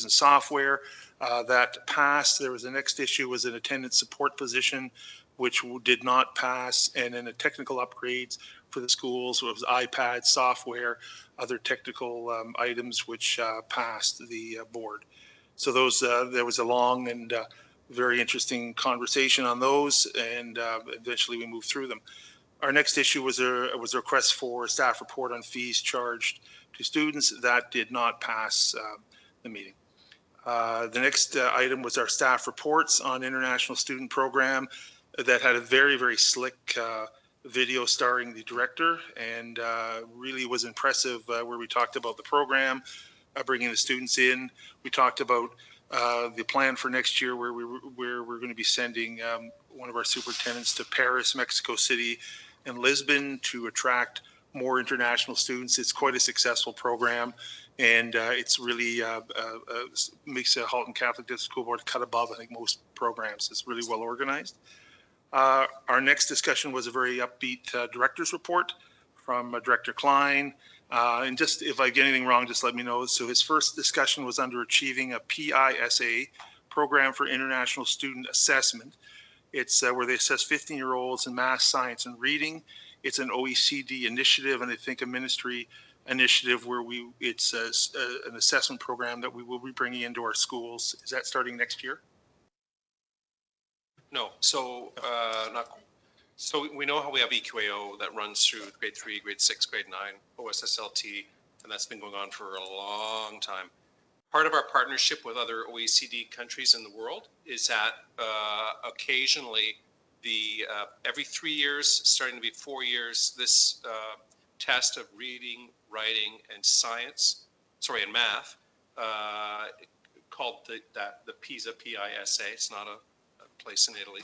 and software. That passed. There was the next issue was an attendance support position, which did not pass, and then a technical upgrades for the schools. So it was iPad, software, other technical items which passed the board. So those there was a long and very interesting conversation on those, and eventually we moved through them. Our next issue was a request for staff report on fees charged to students. That did not pass the meeting. The next item was our staff reports on international student program that had a very, very slick video starring the director, and really was impressive where we talked about the program, bringing the students in. We talked about the plan for next year where we're going to be sending one of our superintendents to Paris, Mexico City, and Lisbon to attract more international students. It's quite a successful program, and it's really makes the Halton Catholic District School Board cut above, I think, most programs. It's really well organized. Our next discussion was a very upbeat director's report from Director Klein. And just if I get anything wrong, just let me know. So his first discussion was under achieving a PISA, Program for International Student Assessment. It's where they assess 15-year-olds in math, science, and reading. It's an OECD initiative, and I think a ministry initiative where it's an assessment program that we will be bringing into our schools. Is that starting next year? No. So so we know how we have EQAO that runs through grade 3, grade 6, grade 9, OSSLT, and that's been going on for a long time. Part of our partnership with other OECD countries in the world is that occasionally every 3 years, starting to be 4 years, this test of reading, writing, and and math, called the PISA, P-I-S-A. It's not a place in Italy.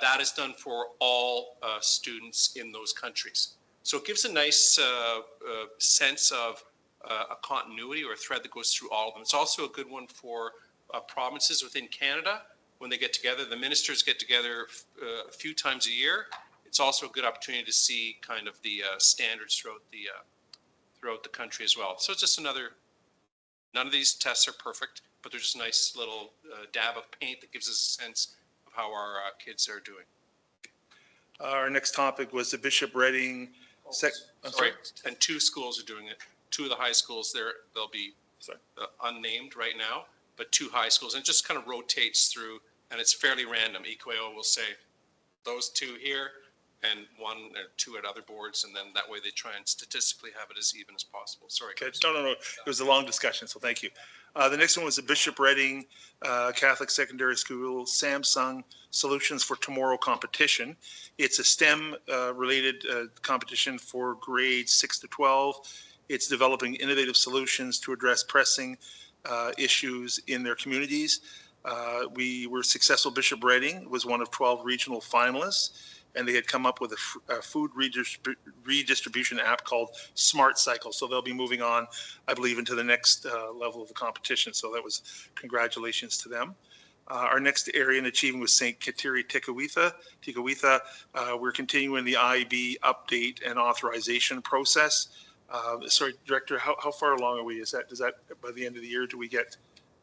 That is done for all students in those countries. So it gives a nice sense of a continuity or a thread that goes through all of them. It's also a good one for provinces within Canada when they get together. The ministers get together a few times a year. It's also a good opportunity to see kind of the standards throughout the country as well. So it's just another. None of these tests are perfect, but they're just a nice little dab of paint that gives us a sense of how our kids are doing. Our next topic was the Bishop Reading. Sorry, and 2 schools are doing it. 2 of the high schools they'll be unnamed right now, but 2 high schools, and it just kind of rotates through, and it's fairly random. EQAO will say those 2 here, and 1 or 2 at other boards, and then that way they try and statistically have it as even as possible. Sorry. Okay. No. It was a long discussion, so thank you. The next one was the Bishop Reading Catholic Secondary School Samsung Solutions for Tomorrow competition. It's a STEM-related competition for grades 6 to 12. It's developing innovative solutions to address pressing issues in their communities. We were successful. Bishop Reading was one of 12 regional finalists, and they had come up with a food redistribution app called Smart Cycle. So they'll be moving on, I believe, into the next level of the competition. So that was congratulations to them. Our next area in achieving was St. Kateri Tekakwitha. We're continuing the IB update and authorization process. Sorry, Director, how far along are we? Does that by the end of the year, do we get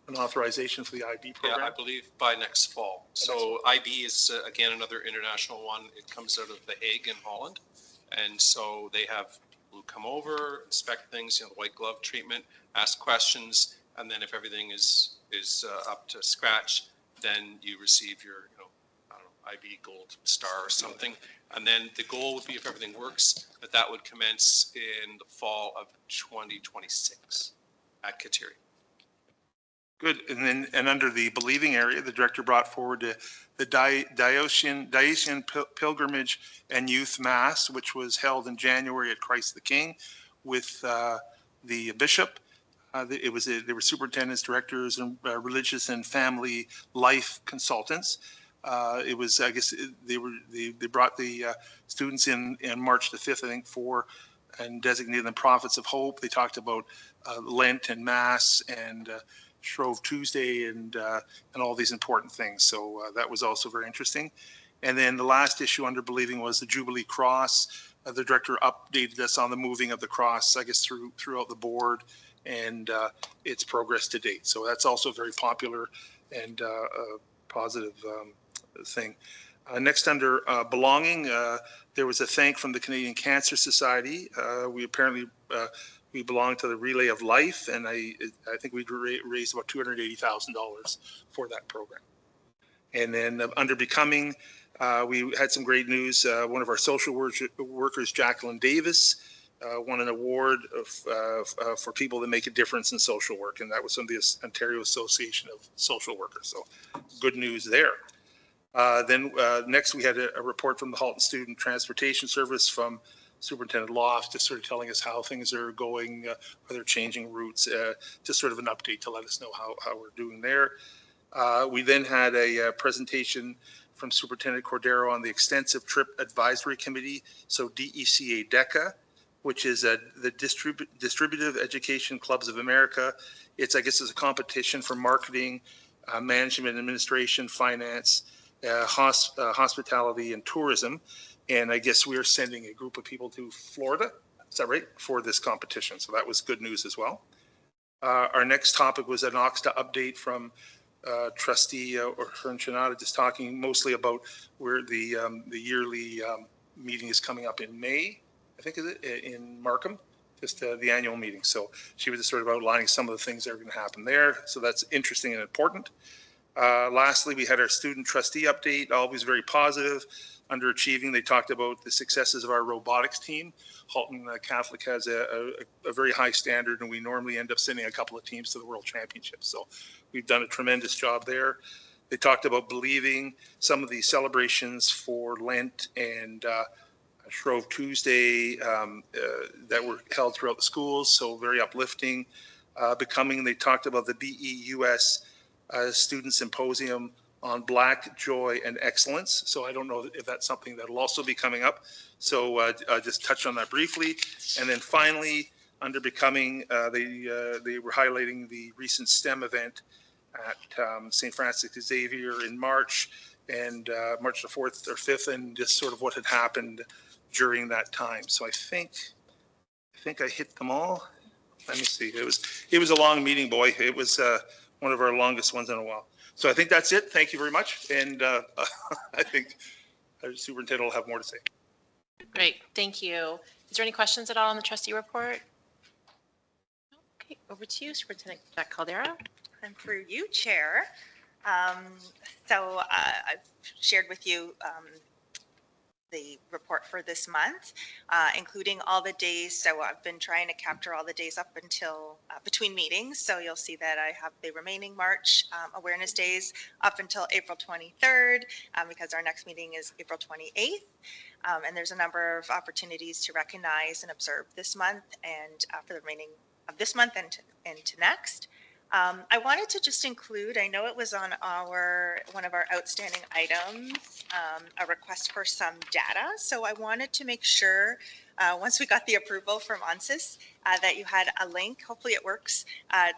an authorization for the IB program? Yeah, I believe by next fall. So IB is, again, another international one. It comes out of The Hague in Holland. And so they will come over, inspect things, the white glove treatment, ask questions, and then if everything is up to scratch, then you receive your, I don't know, IB Gold Star or something. And then the goal would be, if everything works, that would commence in the fall of 2026 at Kateri. Good. And under the believing area, the director brought forward the Dacian Pilgrimage and Youth Mass, which was held in January at Christ the King with the bishop. They were superintendents, directors, and religious and family life consultants. It was, I guess, they brought the students in March the 5th, I think, and designated them prophets of hope. They talked about Lent and Mass and Shrove Tuesday and all these important things. So that was also very interesting. And then the last issue under believing was the Jubilee Cross. The director updated us on the moving of the cross, I guess, throughout the board and its progress to date. So that's also a very popular and positive thing. Next, under belonging, there was a thank from the Canadian Cancer Society. We belong to the Relay of Life, and I think we raised about $280,000 for that program. And then under becoming, we had some great news. One of our social workers, Jacqueline Davis, won an award for people that make a difference in social work, and that was from the Ontario Association of Social Workers. So good news there. Then next we had a report from the Halton Student Transportation Service from Superintendent Loft, just sort of telling us how things are going, whether changing routes, just sort of an update to let us know how we're doing there. We then had a presentation from Superintendent Cordero on the Extensive Trip Advisory Committee, so DECA-DECA, which is the Distributive Education Clubs of America. I guess it's a competition for marketing, management, administration, finance, hospitality, and tourism. And I guess we are sending a group of people to Florida, is that right, for this competition. So that was good news as well. Our next topic was an OXTA update from Trustee Hearn Shinada, just talking mostly about where the yearly meeting is coming up in May, I think, is it, in Markham, just the annual meeting. So she was just sort of outlining some of the things that are going to happen there. So that's interesting and important. Lastly, we had our student trustee update, always very positive. Underachieving, they talked about the successes of our robotics team. Halton Catholic has a very high standard, and we normally end up sending a couple of teams to the World Championships. So we've done a tremendous job there. They talked about believing some of the celebrations for Lent and Shrove Tuesday that were held throughout the schools, so very uplifting. Becoming, they talked about the BEUS Student Symposium on Black Joy and Excellence. So I don't know if that's something that will also be coming up. So I'll just touch on that briefly. And then finally, under Becoming, they were highlighting the recent STEM event at St. Francis Xavier in March, and March the 4th or 5th, and just sort of what had happened during that time. So I think I hit them all. Let me see. It was a long meeting, boy. It was one of our longest ones in a while. So I think that's it. Thank you very much. And I think Superintendent will have more to say. Great, thank you. Is there any questions at all on the trustee report? Okay, over to you, Superintendent Jack Caldera. And for you, Chair. I've shared with you the report for this month, including all the days. So I've been trying to capture all the days up until between meetings. So you'll see that I have the remaining March awareness days up until April 23rd, because our next meeting is April 28th. And there's a number of opportunities to recognize and observe this month and for the remaining of this month and to next. I wanted to just include, I know it was on one of our outstanding items, a request for some data. So I wanted to make sure, once we got the approval from ONSIS, that you had a link, hopefully it works,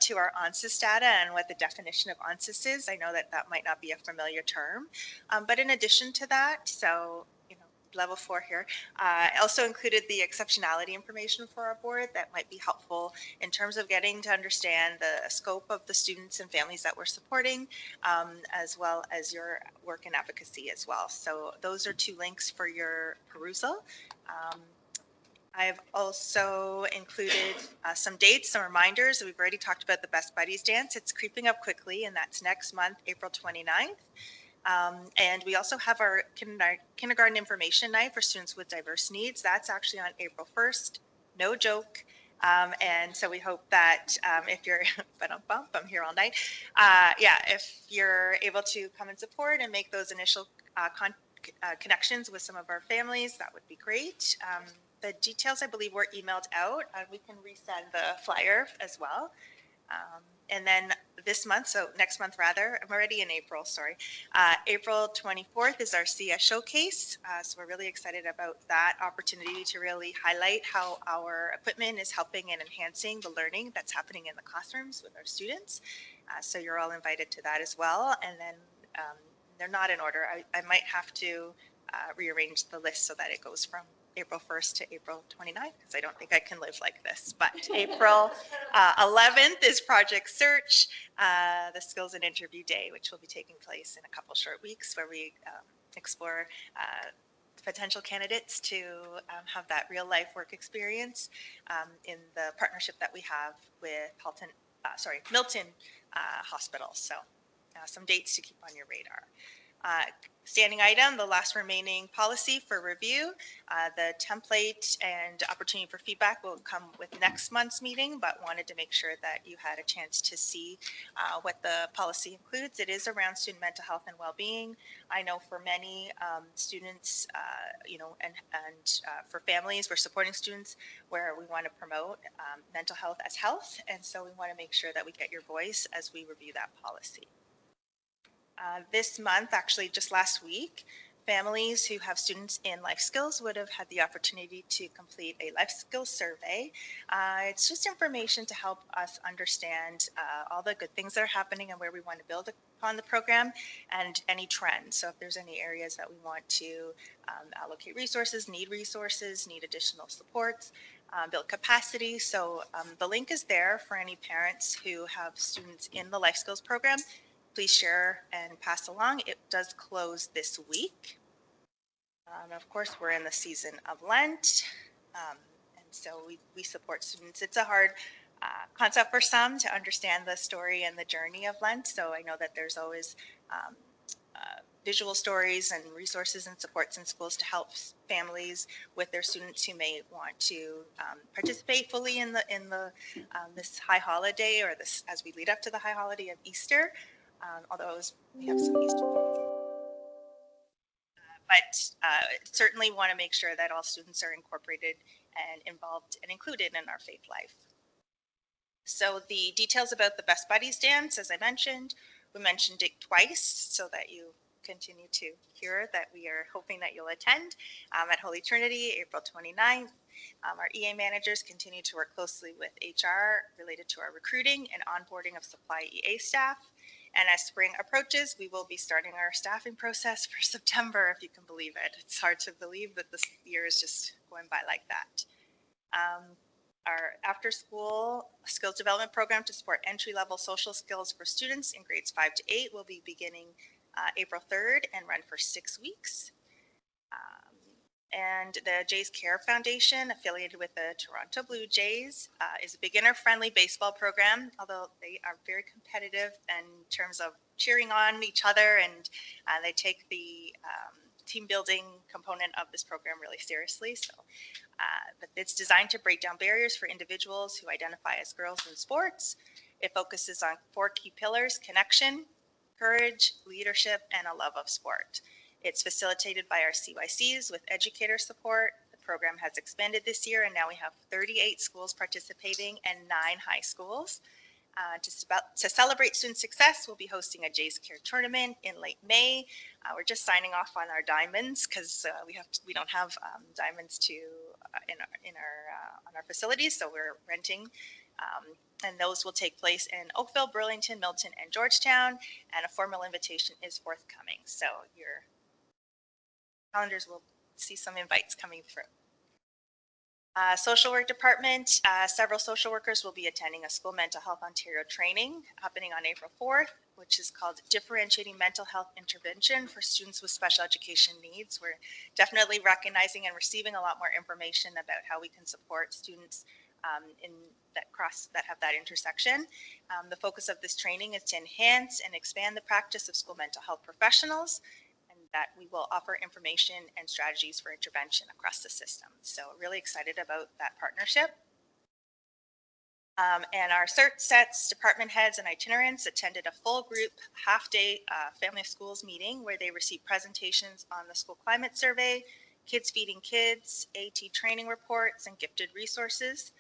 to our ONSIS data and what the definition of ONSIS is. I know that might not be a familiar term, but in addition to that, so level 4 here. I also included the exceptionality information for our board that might be helpful in terms of getting to understand the scope of the students and families that we're supporting, as well as your work and advocacy as well. So those are 2 links for your perusal. I've also included some dates, some reminders. We've already talked about the Best Buddies Dance. It's creeping up quickly, and that's next month, April 29th. And we also have our kindergarten information night for students with diverse needs. That's actually on April 1st, no joke. And so we hope that if you're, I'm here all night. If you're able to come and support and make those initial connections with some of our families, that would be great. The details, I believe, were emailed out. We can resend the flyer as well. And then this month, so next month rather, I'm already in April, sorry. April 24th is our CS showcase. So we're really excited about that opportunity to really highlight how our equipment is helping and enhancing the learning that's happening in the classrooms with our students. So you're all invited to that as well. And then they're not in order. I might have to rearrange the list so that it goes from April 1st to April 29th, because I don't think I can live like this. But April 11th is Project Search, the Skills and Interview Day, which will be taking place in a couple short weeks, where we explore potential candidates to have that real life work experience in the partnership that we have with Milton Hospital. So some dates to keep on your radar. Standing item, the last remaining policy for review. The template and opportunity for feedback will come with next month's meeting, but wanted to make sure that you had a chance to see what the policy includes. It is around student mental health and well-being. I know for many students, and for families, we're supporting students where we want to promote mental health as health, and so we want to make sure that we get your voice as we review that policy. This month, actually just last week, families who have students in life skills would have had the opportunity to complete a life skills survey. It's just information to help us understand all the good things that are happening and where we want to build upon the program and any trends. So if there's any areas that we want to allocate resources, need additional supports, build capacity. So the link is there for any parents who have students in the life skills program. Please share and pass along. It does close this week. Of course, we're in the season of Lent, and so we support students. It's a hard concept for some to understand the story and the journey of Lent, so I know that there's always visual stories and resources and supports in schools to help families with their students who may want to participate fully in this high holiday, or this as we lead up to the high holiday of Easter. Although we have some Easter. Certainly want to make sure that all students are incorporated and involved and included in our faith life. So the details about the Best Buddies Dance, as I mentioned, we mentioned it twice so that you continue to hear that we are hoping that you'll attend at Holy Trinity, April 29th. Our EA managers continue to work closely with HR related to our recruiting and onboarding of supply EA staff. And as spring approaches, we will be starting our staffing process for September, if you can believe it. It's hard to believe that this year is just going by like that. Our after-school skills development program to support entry-level social skills for students in grades 5 to 8 will be beginning April 3rd and run for 6 weeks. And the Jays Care Foundation, affiliated with the Toronto Blue Jays, is a beginner-friendly baseball program, although they are very competitive in terms of cheering on each other, and they take the team building component of this program really seriously. So but it's designed to break down barriers for individuals who identify as girls in sports. It focuses on 4 key pillars: connection, courage, leadership, and a love of sport. It's facilitated by our CYCs with educator support. The program has expanded this year, and now we have 38 schools participating and 9 high schools. To celebrate student success, we'll be hosting a Jays Care tournament in late May. We're just signing off on our diamonds because we don't have diamonds on our facilities, so we're renting. And those will take place in Oakville, Burlington, Milton, and Georgetown. And a formal invitation is forthcoming, so your calendars will see some invites coming through. Social work department, several social workers will be attending a School Mental Health Ontario training happening on April 4th, which is called Differentiating Mental Health Intervention for Students with Special Education Needs. We're definitely recognizing and receiving a lot more information about how we can support students that have that intersection. The focus of this training is to enhance and expand the practice of school mental health professionals, that we will offer information and strategies for intervention across the system. So really excited about that partnership. And our cert sets, department heads and itinerants attended a full group half-day family of schools meeting where they received presentations on the school climate survey, kids feeding kids, AT training reports, and gifted resources.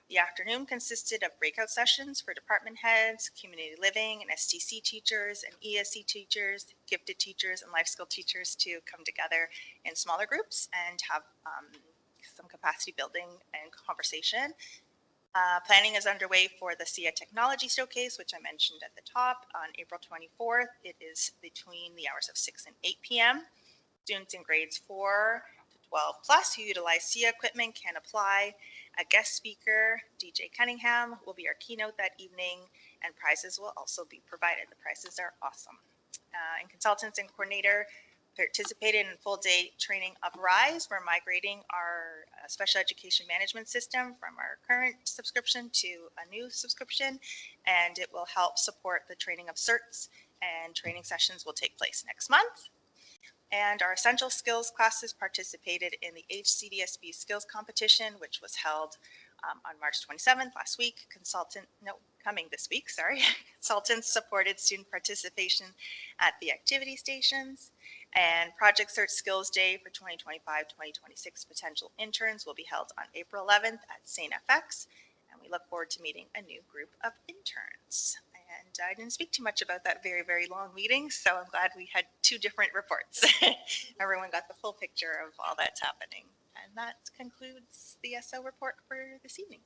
The afternoon consisted of breakout sessions for department heads, community living and STC teachers and ESC teachers, gifted teachers and life skill teachers to come together in smaller groups and have some capacity building and conversation. Planning is underway for the SEAC Technology Showcase, which I mentioned at the top, on April 24th. It is between the hours of 6 and 8 p.m. Students in grades 4 to 12 plus who utilize SEA equipment can apply. A guest speaker, DJ Cunningham, will be our keynote that evening, and prizes will also be provided. The prizes are awesome. And consultants and coordinator participated in full day training of RISE. We're migrating our special education management system from our current subscription to a new subscription, and it will help support the training of certs, and training sessions will take place next month. And our essential skills classes participated in the HCDSB skills competition, which was held on March 27th last week. Coming this week, sorry. Consultants supported student participation at the activity stations. And Project Search Skills Day for 2025-2026 potential interns will be held on April 11th at St. FX. And we look forward to meeting a new group of interns. And I didn't speak too much about that very, very long meeting, so I'm glad we had 2 different reports. Everyone got the full picture of all that's happening. And that concludes the SO report for this evening.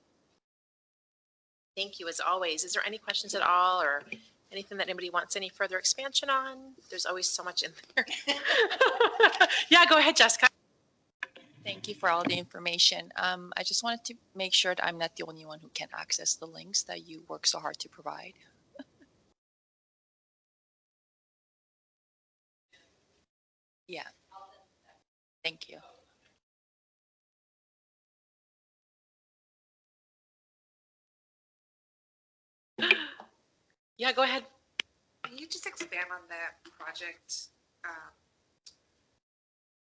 Thank you, as always. Is there any questions at all, or anything that anybody wants any further expansion on? There's always so much in there. Yeah, go ahead, Jessica. Thank you for all the information. I just wanted to make sure that I'm not the only one who can access the links that you work so hard to provide. Yeah. Thank you. Yeah, go ahead. Can you just expand on that project?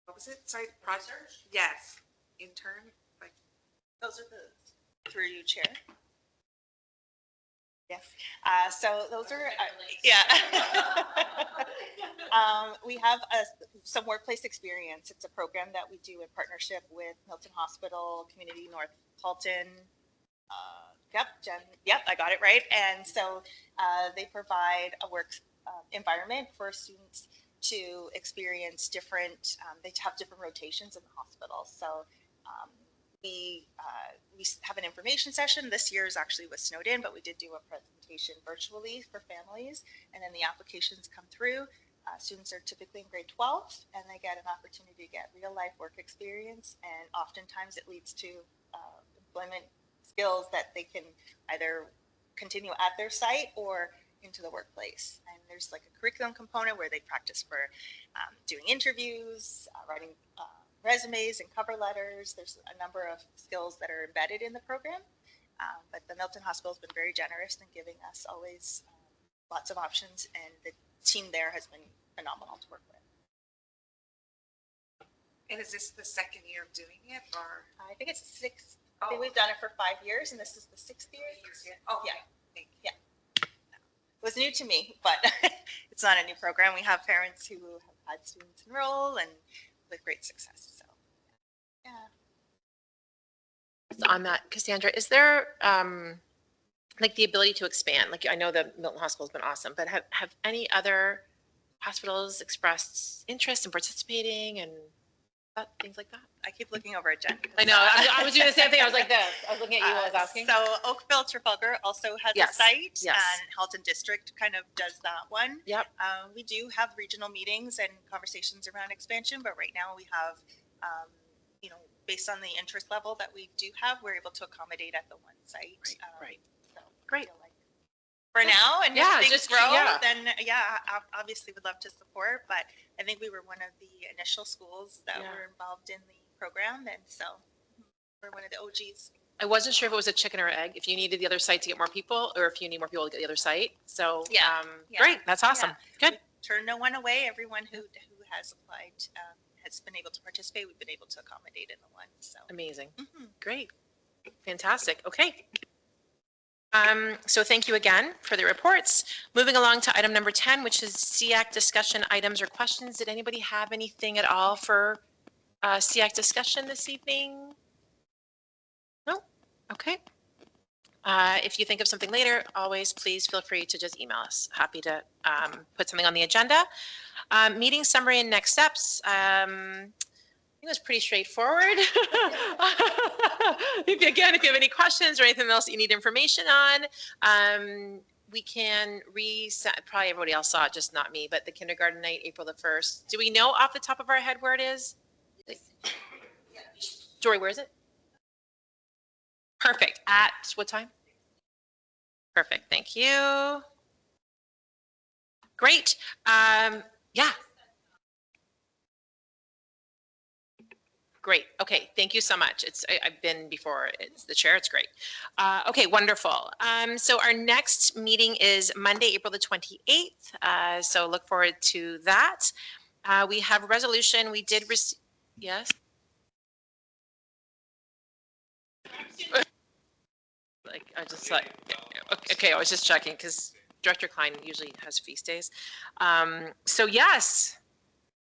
What was it? Sorry, project? Yes. Intern? Like, those are the through you, Chair. Yes. So those are, yeah. We have some workplace experience. It's a program that we do in partnership with Milton Hospital, Community North Halton. Yep, Jen. Yep, I got it right. And so they provide a work environment for students to experience different. They have different rotations in the hospital. So we have an information session. This year's actually was snowed in, but we did do a presentation virtually for families, and then the applications come through. Students are typically in grade 12, and they get an opportunity to get real life work experience, and oftentimes it leads to employment skills that they can either continue at their site or into the workplace. And there's like a curriculum component where they practice for doing interviews, writing resumes and cover letters. There's a number of skills that are embedded in the program. But the Milton Hospital has been very generous in giving us always lots of options, and the team there has been phenomenal to work with. And is this the second year of doing it, or? I think it's the sixth. I think we've done it for 5 years, and this is the 6th year. Oh, yeah. Thank you. Yeah. It was new to me, but it's not a new program. We have parents who have had students enroll and with great success. So, yeah. On that, Cassandra, is there like the ability to expand? Like, I know the Milton Hospital has been awesome, but have any other hospitals expressed interest in participating and things like that? I keep looking over at Jen. I know. I was doing the same thing. I was like this. I was looking at you while I was asking. So Oakville, Trafalgar also has a site, and Halton District kind of does that one. Yep. We do have regional meetings and conversations around expansion, but right now we have, you know, based on the interest level that we do have, we're able to accommodate at the one site. Right. So great. For now, and yeah, if things just grow, yeah. then obviously would love to support. But I think we were one of the initial schools that were involved in the program, and so we're one of the OGs. I wasn't sure if it was a chicken or egg, if you needed the other site to get more people, or if you need more people to get the other site. So great, that's awesome. Good. We turn no one away. Everyone who has applied has been able to participate. We've been able to accommodate in the one. So amazing. Great. Fantastic. Okay. So thank you again for the reports. Moving along to item number 10, which is SEAC discussion items or questions. Did anybody have anything at all for SEAC discussion this evening? No? Okay. If you think of something later, always please feel free to just email us. Happy to put something on the agenda. Meeting summary and next steps. I think it was pretty straightforward. If you have any questions or anything else that you need information on, we can reset. Probably everybody else saw it, just not me, but the kindergarten night, April the 1st. Do we know off the top of our head where it is? Jory, where is it? Perfect. At what time? Perfect. Thank you. Great. Yeah. Great. Okay. Thank you so much. I've been before. It's the chair. It's great. Okay. Wonderful. So our next meeting is Monday, April the 28th. So look forward to that. We have a resolution. We did receive. Yes. Okay. I was just checking because Director Klein usually has feast days. So yes.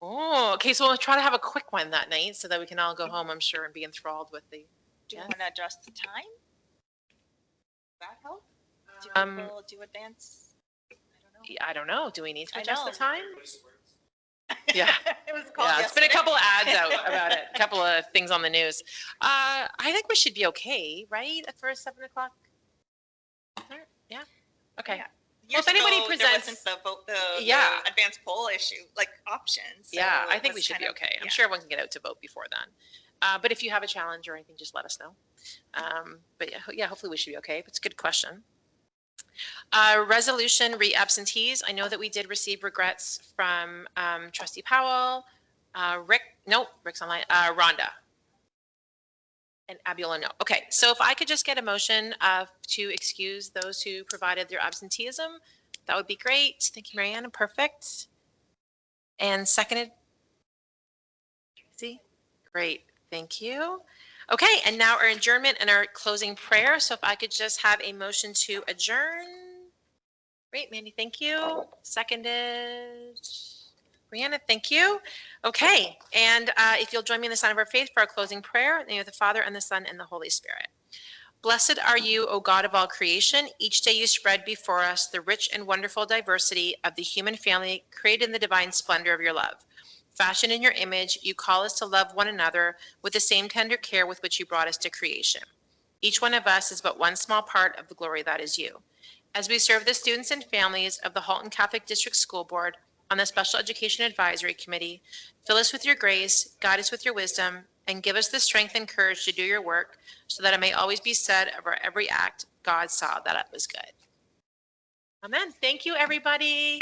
Oh, okay. So we'll try to have a quick one that night so that we can all go home, I'm sure, and be enthralled with the. Do you want to adjust the time? Does that help? Do people do advance? I don't know. Do we need to adjust the time? Yeah. It was called it's been a couple of ads out about it, a couple of things on the news. I think we should be okay, right? For 7 o'clock? Yeah. Okay. Yeah. Well, if anybody presents, there wasn't the advanced poll issue, like options. So I think we should be okay. I'm sure everyone can get out to vote before then. But if you have a challenge or anything, just let us know. But yeah, hopefully we should be okay. But it's a good question. Resolution re-absentees. I know that we did receive regrets from Trustee Powell, Rick's online, Rhonda. And Abiola, no. Okay, so if I could just get a motion to excuse those who provided their absenteeism, that would be great. Thank you, Marianne. Perfect. And seconded? Tracy? Great. Thank you. Okay, and now our adjournment and our closing prayer. So if I could just have a motion to adjourn. Great, Mandy, thank you. Seconded. Brianna, thank you. Okay, and if you'll join me in the sign of our faith for our closing prayer, in the name of the Father, and the Son, and the Holy Spirit. Blessed are you, O God of all creation. Each day you spread before us the rich and wonderful diversity of the human family created in the divine splendor of your love. Fashioned in your image, you call us to love one another with the same tender care with which you brought us to creation. Each one of us is but one small part of the glory that is you. As we serve the students and families of the Halton Catholic District School Board on the Special Education Advisory Committee, fill us with your grace, guide us with your wisdom, and give us the strength and courage to do your work so that it may always be said of our every act, God saw that it was good. Amen. Thank you, everybody.